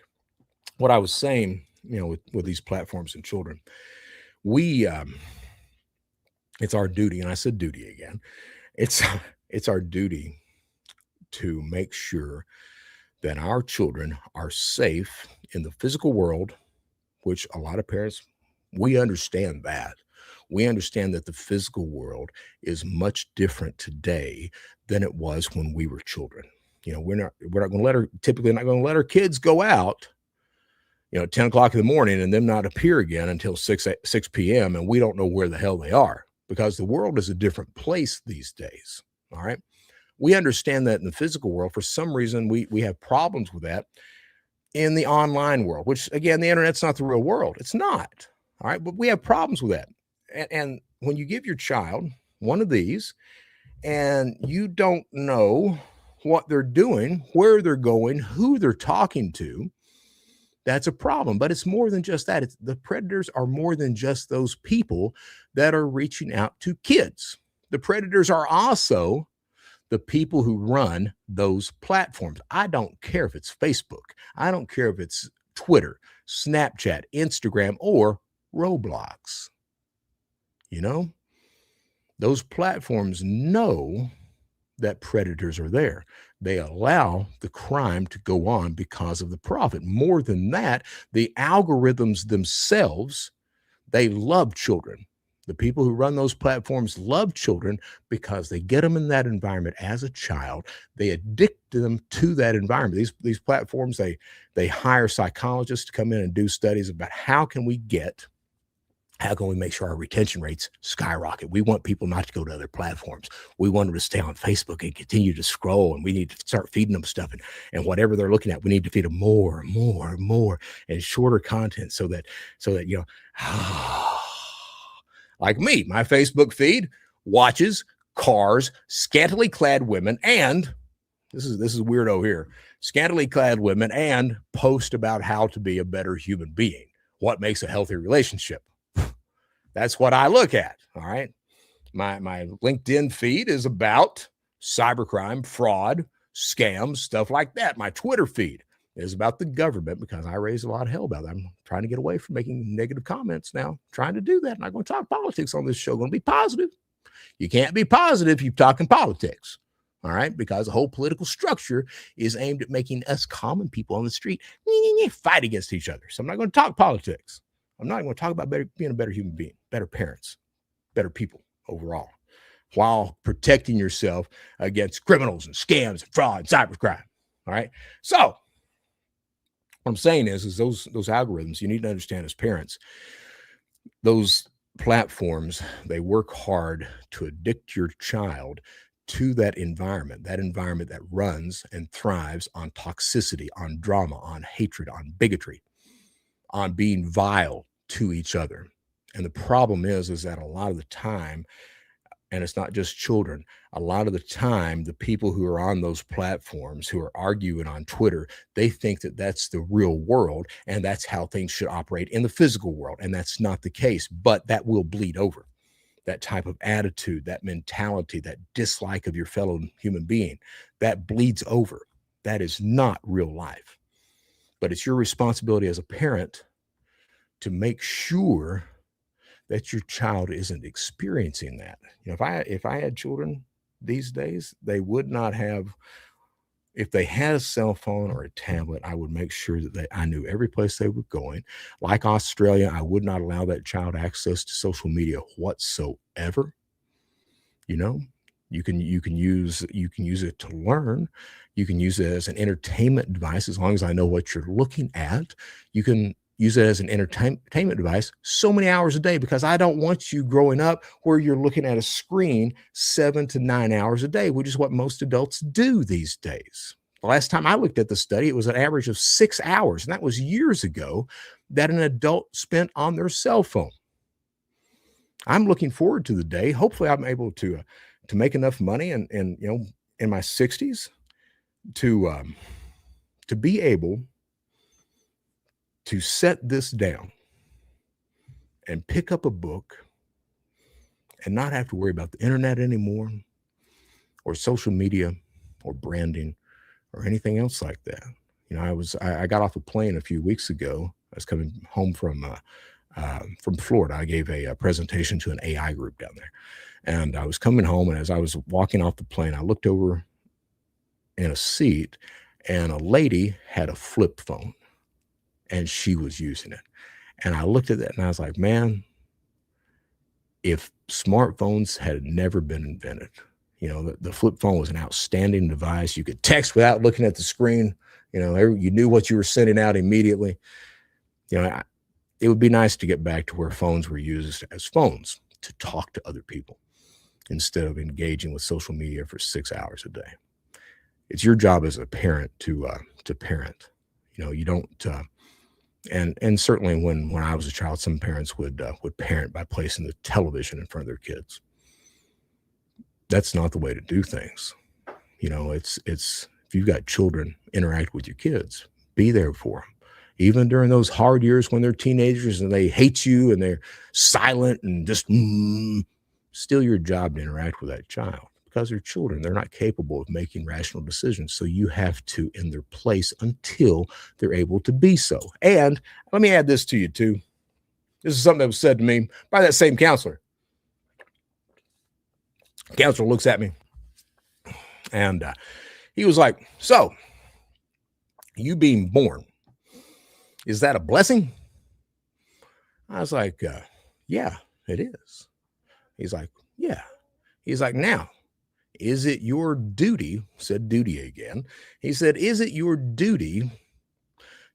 What I was saying, you know, with these platforms and children, it's our duty, and I said duty again. It's our duty to make sure that our children are safe in the physical world, which a lot of parents, we understand that. We understand that the physical world is much different today than it was when we were children. You know, we're not going to let our kids go out, you know, at 10 o'clock in the morning and them not appear again until 6 p.m. And we don't know where the hell they are, because the world is a different place these days. All right. We understand that in the physical world. For some reason, we have problems with that in the online world, which, again, the internet's not the real world. It's not. All right. But we have problems with that. And when you give your child one of these and you don't know what they're doing, where they're going, who they're talking to, that's a problem. But it's more than just that. The predators are more than just those people that are reaching out to kids. The predators are also the people who run those platforms. I don't care if it's Facebook. I don't care if it's Twitter, Snapchat, Instagram, or Roblox. You know, those platforms know that predators are there. They allow the crime to go on because of the profit. More than that, the algorithms themselves, they love children. The people who run those platforms love children because they get them in that environment as a child. They addict them to that environment. These platforms, they hire psychologists to come in and do studies about how can we make sure our retention rates skyrocket. We want people not to go to other platforms. We want them to stay on Facebook and continue to scroll, and we need to start feeding them stuff, and whatever they're looking at, we need to feed them more and more and more and shorter content so that, you know, like me, my Facebook feed watches cars, scantily clad women, and this is weirdo here, scantily clad women, and post about how to be a better human being. What makes a healthy relationship? That's what I look at. All right. My LinkedIn feed is about cybercrime, fraud, scams, stuff like that. My Twitter feed is about the government, because I raised a lot of hell about that. I'm trying to get away from making negative comments now. Trying to do that. I'm not going to talk politics on this show. I'm going to be positive. You can't be positive if you're talking politics. All right. Because the whole political structure is aimed at making us common people on the street fight against each other. So I'm not going to talk politics. I'm not going to talk about being a better human being, better parents, better people overall, while protecting yourself against criminals and scams and fraud and cybercrime. All right. So what I'm saying is those algorithms, you need to understand as parents, those platforms, they work hard to addict your child to that environment that runs and thrives on toxicity, on drama, on hatred, on bigotry, on being vile to each other. And the problem is that a lot of the time, and it's not just children, a lot of the time, the people who are on those platforms, who are arguing on Twitter, they think that that's the real world and that's how things should operate in the physical world. And that's not the case, but that will bleed over. That type of attitude, that mentality, that dislike of your fellow human being, that bleeds over. That is not real life. But it's your responsibility as a parent to make sure that your child isn't experiencing that. You know, if I had children these days, they would not have, if they had a cell phone or a tablet, I would make sure that I knew every place they were going. Like Australia, I would not allow that child access to social media whatsoever. You know, you can use it to learn. You can use it as an entertainment device, as long as I know what you're looking at. You can use it as an entertainment device so many hours a day, because I don't want you growing up where you're looking at a screen 7 to 9 hours a day, which is what most adults do these days. The last time I looked at the study, it was an average of 6 hours, and that was years ago. that an adult spent on their cell phone. I'm looking forward to the day. Hopefully, I'm able to make enough money and in my 60s to be able to set this down and pick up a book and not have to worry about the internet anymore or social media or branding or anything else like that. I got off a plane a few weeks ago. I was coming home from Florida. I gave a presentation to an AI group down there, and I was coming home. And as I was walking off the plane, I looked over in a seat, and a lady had a flip phone, and she was using it. And I looked at that, and I was like, man, if smartphones had never been invented, the flip phone was an outstanding device. You could text without looking at the screen. You knew what you were sending out immediately. It would be nice to get back to where phones were used as phones to talk to other people instead of engaging with social media for 6 hours a day. It's your job as a parent to parent. You don't. And certainly when I was a child, some parents would parent by placing the television in front of their kids. That's not the way to do things. It's if you've got children, interact with your kids, be there for them. Even during those hard years when they're teenagers and they hate you and they're silent and just still your job to interact with that child because they're children. They're not capable of making rational decisions. So you have to in their place until they're able to be so. And let me add this to you too. This is something that was said to me by that same counselor. Counselor looks at me and he was like, so you being born, is that a blessing? I was like, yeah, it is. He's like, yeah. He's like, now, is it your duty, said duty again. He said, is it your duty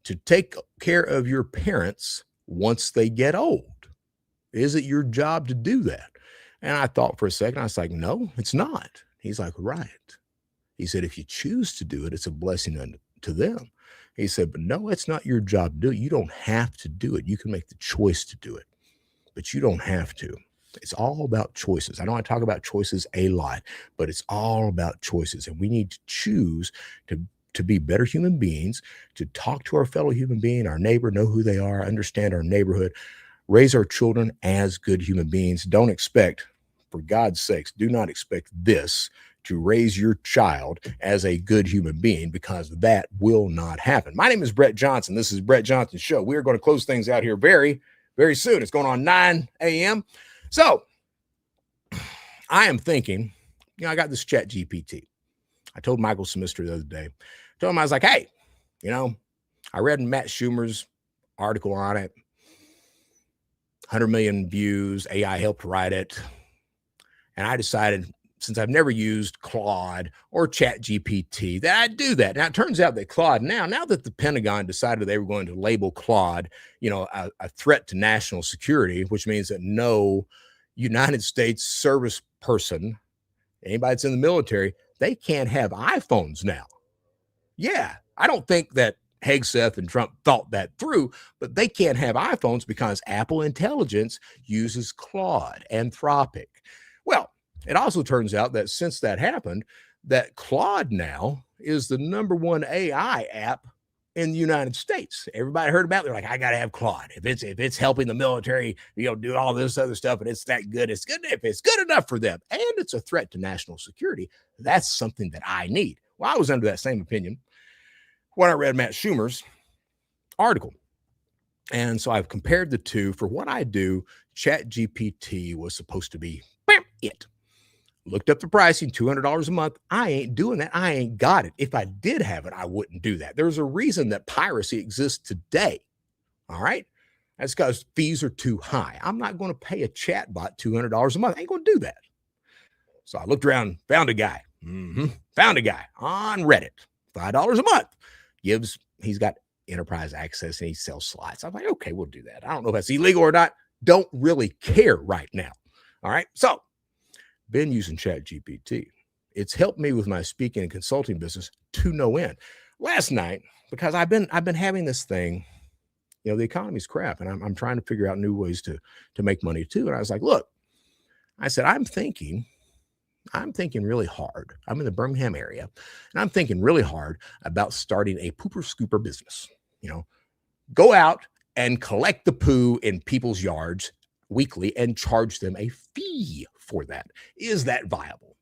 to take care of your parents once they get old? Is it your job to do that? And I thought for a second, I was like, no, it's not. He's like, right. He said, if you choose to do it, it's a blessing to them. He said, but no, it's not your job to do it. You don't have to do it. You can make the choice to do it, but you don't have to. It's all about choices. I know I talk about choices a lot, but it's all about choices. And we need to choose to be better human beings, to talk to our fellow human being, our neighbor, know who they are, understand our neighborhood, raise our children as good human beings. Don't expect, for God's sakes, do not expect this to raise your child as a good human being, because that will not happen. My name is Brett Johnson. This is Brett Johnson's show. We are going to close things out here very, very soon. It's going on 9 a.m. So I am thinking, I got this Chat GPT. I told Michael Semister the other day, I was like, hey, I read Matt Schumer's article on it, 100 million views, AI helped write it. And I decided, since I've never used Claude or Chat GPT, that I'd do that. Now, it turns out that Claude now that the Pentagon decided they were going to label Claude, a threat to national security, which means that no United States service person, anybody that's in the military, they can't have iPhones now. Yeah, I don't think that Hegseth and Trump thought that through, but they can't have iPhones because Apple Intelligence uses Claude, Anthropic. Well, it also turns out that since that happened, that Claude now is the #1 AI app in the United States. Everybody heard about it. They're like, I got to have Claude. If it's helping the military, do all this other stuff, and it's that good, it's good. If it's good enough for them and it's a threat to national security, that's something that I need. Well, I was under that same opinion when I read Matt Schumer's article. And so I've compared the two. For what I do, Chat GPT was supposed to be it. Looked up the pricing, $200 a month. I ain't doing that. I ain't got it. If I did have it, I wouldn't do that. There's a reason that piracy exists today. All right. That's because fees are too high. I'm not going to pay a chatbot $200 a month. I ain't going to do that. So I looked around, found a guy on Reddit, $5 a month. He's got enterprise access and he sells slides. I'm like, okay, we'll do that. I don't know if that's illegal or not. Don't really care right now. All right. So been using Chat GPT. It's helped me with my speaking and consulting business to no end. Last night, because I've been having this thing, the economy's crap, and I'm trying to figure out new ways to make money too. And I was like, look, I said, I'm thinking really hard. I'm in the Birmingham area, and I'm thinking really hard about starting a pooper scooper business. Go out and collect the poo in people's yards weekly and charge them a fee for that. Is that viable?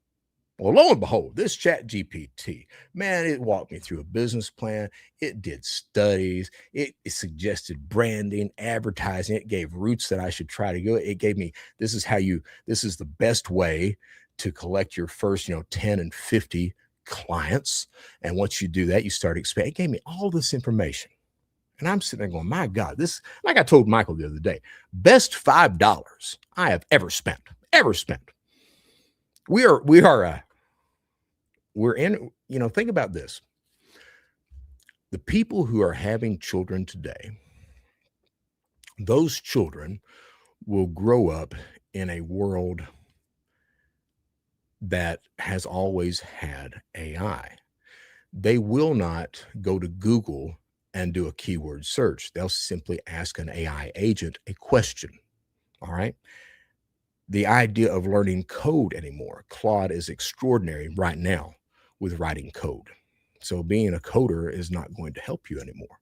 Well, lo and behold, this Chat GPT, man, it walked me through a business plan. It did studies. It suggested branding, advertising. It gave routes that I should try to go. It gave me, this is the best way to collect your first, 10 and 50 clients. And once you do that, you start expanding. It gave me all this information. And I'm sitting there going, my God, this, like I told Michael the other day, best $5 I have ever spent. We're in, think about this. The people who are having children today, those children will grow up in a world that has always had AI. They will not go to Google and do a keyword search. They'll simply ask an AI agent a question. All right. The idea of learning code anymore. Claude is extraordinary right now with writing code. So being a coder is not going to help you anymore.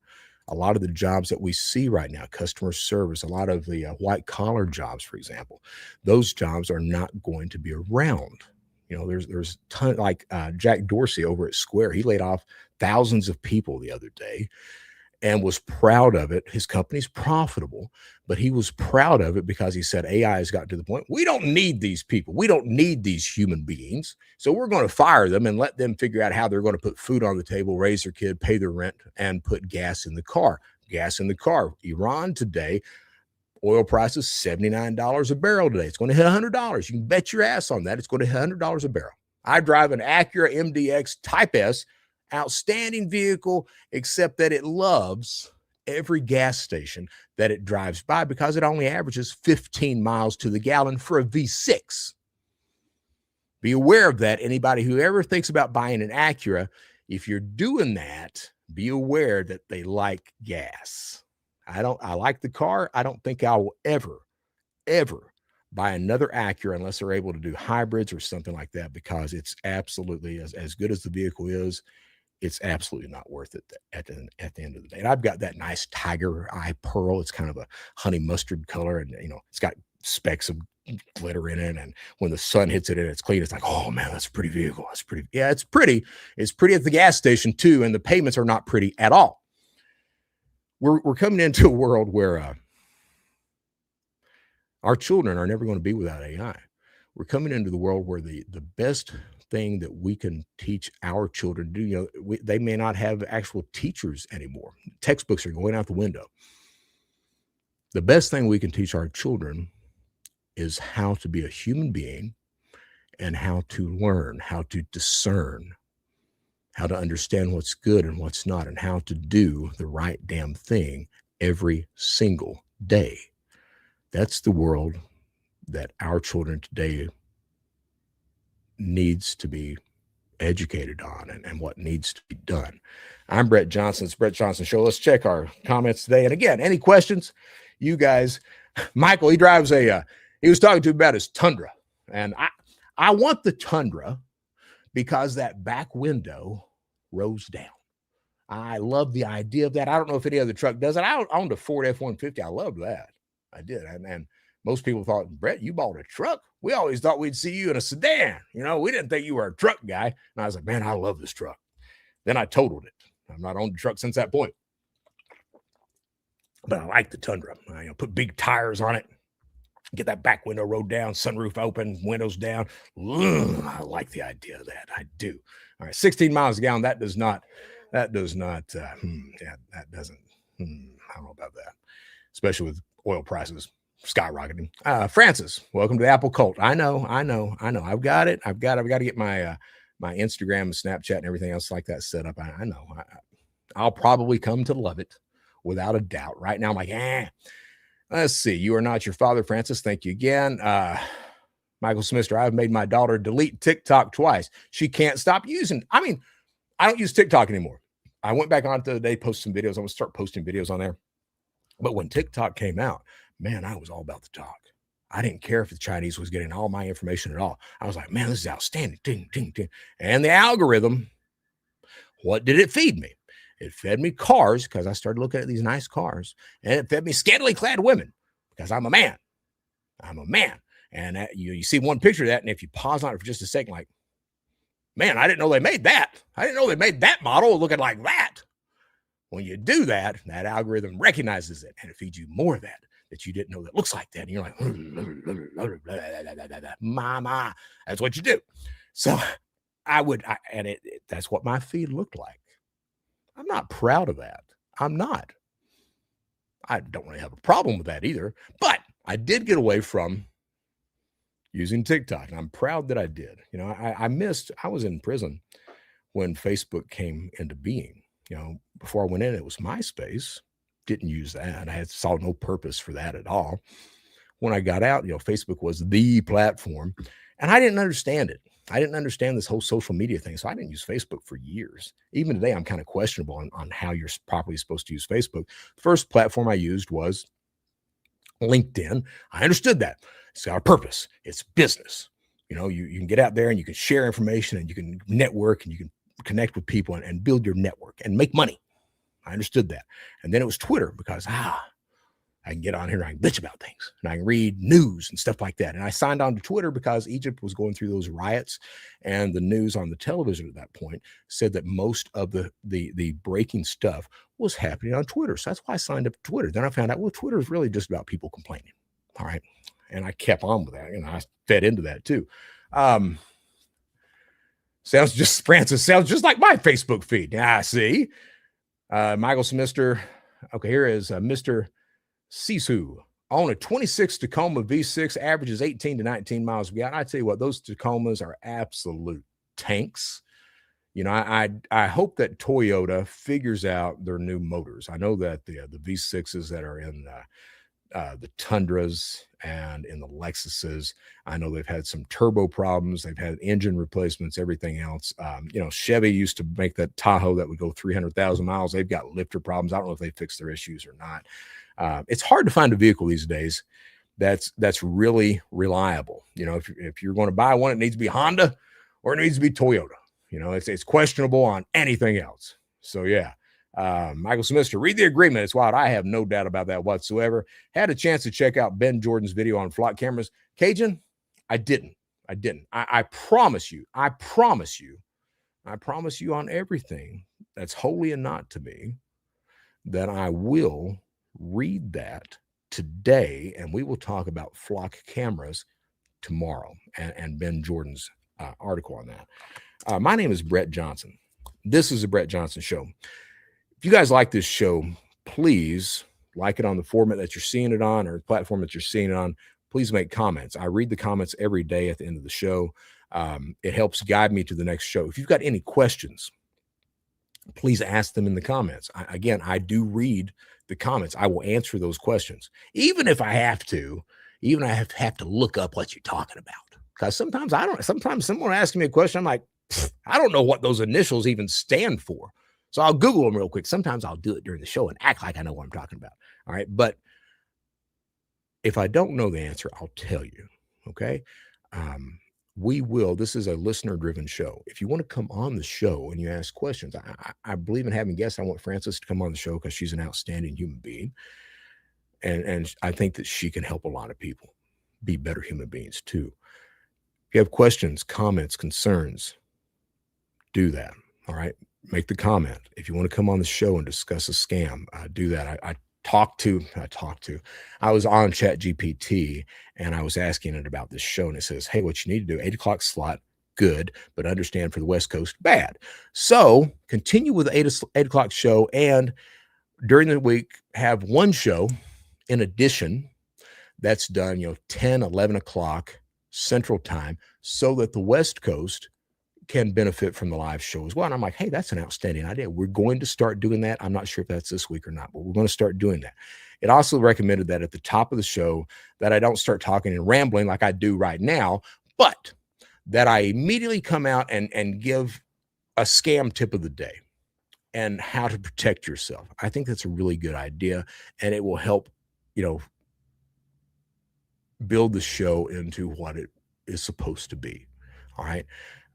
A lot of the jobs that we see right now, customer service, a lot of the white collar jobs, for example, those jobs are not going to be around. There's ton, like Jack Dorsey over at Square. He laid off thousands of people the other day and was proud of it. His company's profitable, but he was proud of it because he said AI has got to the point, we don't need these people. We don't need these human beings. So we're going to fire them and let them figure out how they're going to put food on the table, raise their kid, pay their rent, and put gas in the car. Iran today, oil prices $79 a barrel today. It's going to hit $100. You can bet your ass on that. It's going to hit $100 a barrel. I drive an Acura MDX Type S, outstanding vehicle, except that it loves every gas station that it drives by because it only averages 15 miles to the gallon for a V6. Be aware of that. Anybody who ever thinks about buying an Acura, if you're doing that, be aware that they like gas. I like the car. I don't think I will ever buy another Acura unless they're able to do hybrids or something like that, because it's absolutely, as good as the vehicle is, it's absolutely not worth it at the end of the day. And I've got that nice tiger eye pearl. It's kind of a honey mustard color, and it's got specks of glitter in it. And when the sun hits it and it's clean, it's like, oh man, that's a pretty vehicle. That's pretty. Yeah, it's pretty. It's pretty at the gas station too, and the payments are not pretty at all. We're coming into a world where our children are never going to be without AI. We're coming into the world where the best thing that we can teach our children to do, they may not have actual teachers anymore. Textbooks are going out the window. The best thing we can teach our children is how to be a human being and how to learn, how to discern, how to understand what's good and what's not, and how to do the right damn thing every single day. That's the world that our children today needs to be educated on, and what needs to be done. I'm Brett Johnson. It's Brett Johnson Show. Let's check our comments today. And again, any questions, you guys? Michael, he drives he was talking to me about his Tundra, and I want the Tundra because that back window rolls down. I love the idea of that. I don't know if any other truck does it. I owned a Ford F-150. I loved that. I did. And most people thought, Brett, you bought a truck? We always thought we'd see you in a sedan. We didn't think you were a truck guy. And I was like, man, I love this truck. Then I totaled it. I've not owned a truck since that point. But I like the Tundra. I put big tires on it, get that back window rolled down, sunroof open, windows down. I like the idea of that. I do. All right, 16 miles a gallon. That doesn't, I don't know about that, especially with oil prices skyrocketing. Francis, welcome to the Apple Cult. I know. I've got it. I've got to get my Instagram and Snapchat and everything else like that set up. I know. I'll probably come to love it without a doubt. Right now, I'm like, Let's see. You are not your father, Francis. Thank you again. Michael Smister, I've made my daughter delete TikTok twice. She can't stop using. I don't use TikTok anymore. I went back on it the other day, posted some videos. I'm going to start posting videos on there. But when TikTok came out, man, I was all about the talk. I didn't care if the Chinese was getting all my information at all. I was like, man, this is outstanding. Ding, ding, ding. And the algorithm, what did it feed me? It fed me cars because I started looking at these nice cars, and it fed me scantily clad women because I'm a man. I'm a man. And you see one picture of that, and if you pause on it for just a second, like, man, I didn't know they made that. I didn't know they made that model looking like that. When you do that, that algorithm recognizes it, and it feeds you more of that you didn't know that looks like that. And you're like, mama, that's what you do. So that's what my feed looked like. I'm not proud of that. I'm not. I don't really have a problem with that either, but I did get away from using TikTok, and I'm proud that I did. You know, I was in prison when Facebook came into being. You know, before I went in, it was MySpace. Didn't use that. I saw no purpose for that at all. When I got out, you know, Facebook was the platform, and I didn't understand it. I didn't understand this whole social media thing, so I didn't use Facebook for years. Even today, I'm kind of questionable on how you're properly supposed to use Facebook. The first platform I used was LinkedIn. I understood that. It's got a purpose. It's business. You know, you can get out there and you can share information and you can network and you can connect with people and build your network and make money. I understood that. And then it was Twitter because, I can get on here and I can bitch about things and I can read news and stuff like that. And I signed on to Twitter because Egypt was going through those riots, and the news on the television at that point said that most of the breaking stuff was happening on Twitter. So that's why I signed up to Twitter. Then I found out, well, Twitter is really just about people complaining. All right. And I kept on with that, and I fed into that too. Francis sounds just like my Facebook feed. I see. Michael Smister. Okay, here is Mr. Sisu on a 26 Tacoma V6, averages 18 to 19 miles per gallon. I tell you what, those Tacomas are absolute tanks. You know, I hope that Toyota figures out their new motors. I know that the V6s that are in the Tundras and in the Lexuses, I know they've had some turbo problems. They've had engine replacements, everything else. You know, Chevy used to make that Tahoe that would go 300,000 miles. They've got lifter problems. I don't know if they fixed their issues or not. It's hard to find a vehicle these days that's really reliable. You know, if you're going to buy one, it needs to be Honda or it needs to be Toyota. You know, it's questionable on anything else. So yeah. Michael Smister, read the agreement. It's wild. I have no doubt about that whatsoever. Had a chance to check out Ben Jordan's video on flock cameras. Cajun, I didn't. I promise you on everything that's holy and not to me that I will read that today, and we will talk about flock cameras tomorrow and Ben Jordan's article on that. My name is Brett Johnson. This is the Brett Johnson Show. If you guys like this show, please like it on the format that you're seeing it on or the platform that you're seeing it on. Please make comments. I read the comments every day at the end of the show. It helps guide me to the next show. If you've got any questions, please ask them in the comments. I do read the comments. I will answer those questions, even if I have to. Even I have to look up what you're talking about, because sometimes I don't. Sometimes someone asks me a question, I'm like, I don't know what those initials even stand for. So I'll Google them real quick. Sometimes I'll do it during the show and act like I know what I'm talking about. All right. But if I don't know the answer, I'll tell you. Okay. This is a listener driven show. If you want to come on the show and you ask questions, I believe in having guests. I want Frances to come on the show because she's an outstanding human being. And I think that she can help a lot of people be better human beings too. If you have questions, comments, concerns, do that. All right. Make the comment. If you want to come on the show and discuss a scam, do that. I was on ChatGPT and I was asking it about this show, and it says, hey, what you need to do, 8:00 slot, good, but understand for the West Coast, bad. So continue with the 8 o'clock show, and during the week, have one show in addition that's done, 10, 11 o'clock Central Time, so that the West Coast can benefit from the live show as well. And I'm like, hey, that's an outstanding idea. We're going to start doing that. I'm not sure if that's this week or not, but we're going to start doing that. It also recommended that at the top of the show that I don't start talking and rambling like I do right now, but that I immediately come out and give a scam tip of the day. and how to protect yourself. I think that's a really good idea, and it will help, you know, build the show into what it is supposed to be. All right.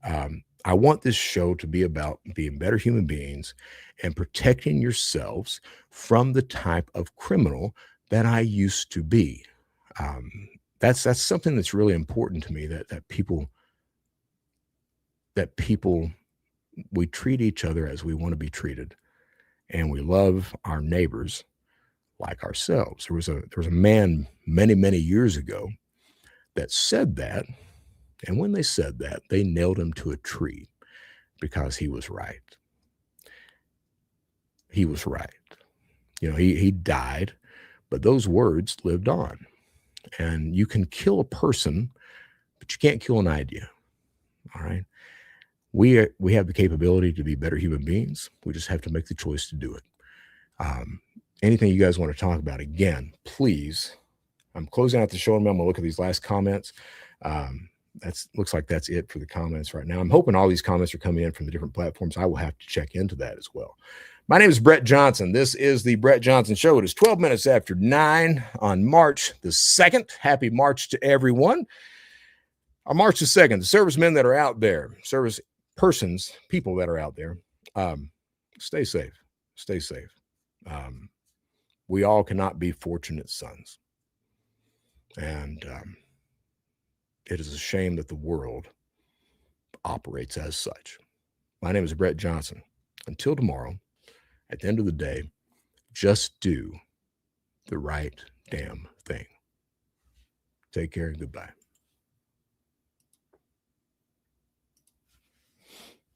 I want this show to be about being better human beings and protecting yourselves from the type of criminal that I used to be. Um, that's something that's really important to me, that people we treat each other as we want to be treated, and we love our neighbors like ourselves. There was a man many years ago that said that, and when they said that, they nailed him to a tree because he was right. He was right. You know, he died, but those words lived on. And you can kill a person, but you can't kill an idea. All right. We have the capability to be better human beings. We just have to make the choice to do it. Anything you guys want to talk about, again, please. I'm closing out the show, and I'm going to look at these last comments. Looks like that's it for the comments right now. I'm hoping all these comments are coming in from the different platforms. I will have to check into that as well. My name is Brett Johnson. This is the Brett Johnson Show. It is 12 minutes after 9 on March the 2nd. Happy March to everyone. On March the 2nd, the servicemen that are out there, service persons, people that are out there, stay safe. Stay safe. We all cannot be fortunate sons. And it is a shame that the world operates as such. My name is Brett Johnson. Until tomorrow, at the end of the day, just do the right damn thing. Take care and goodbye.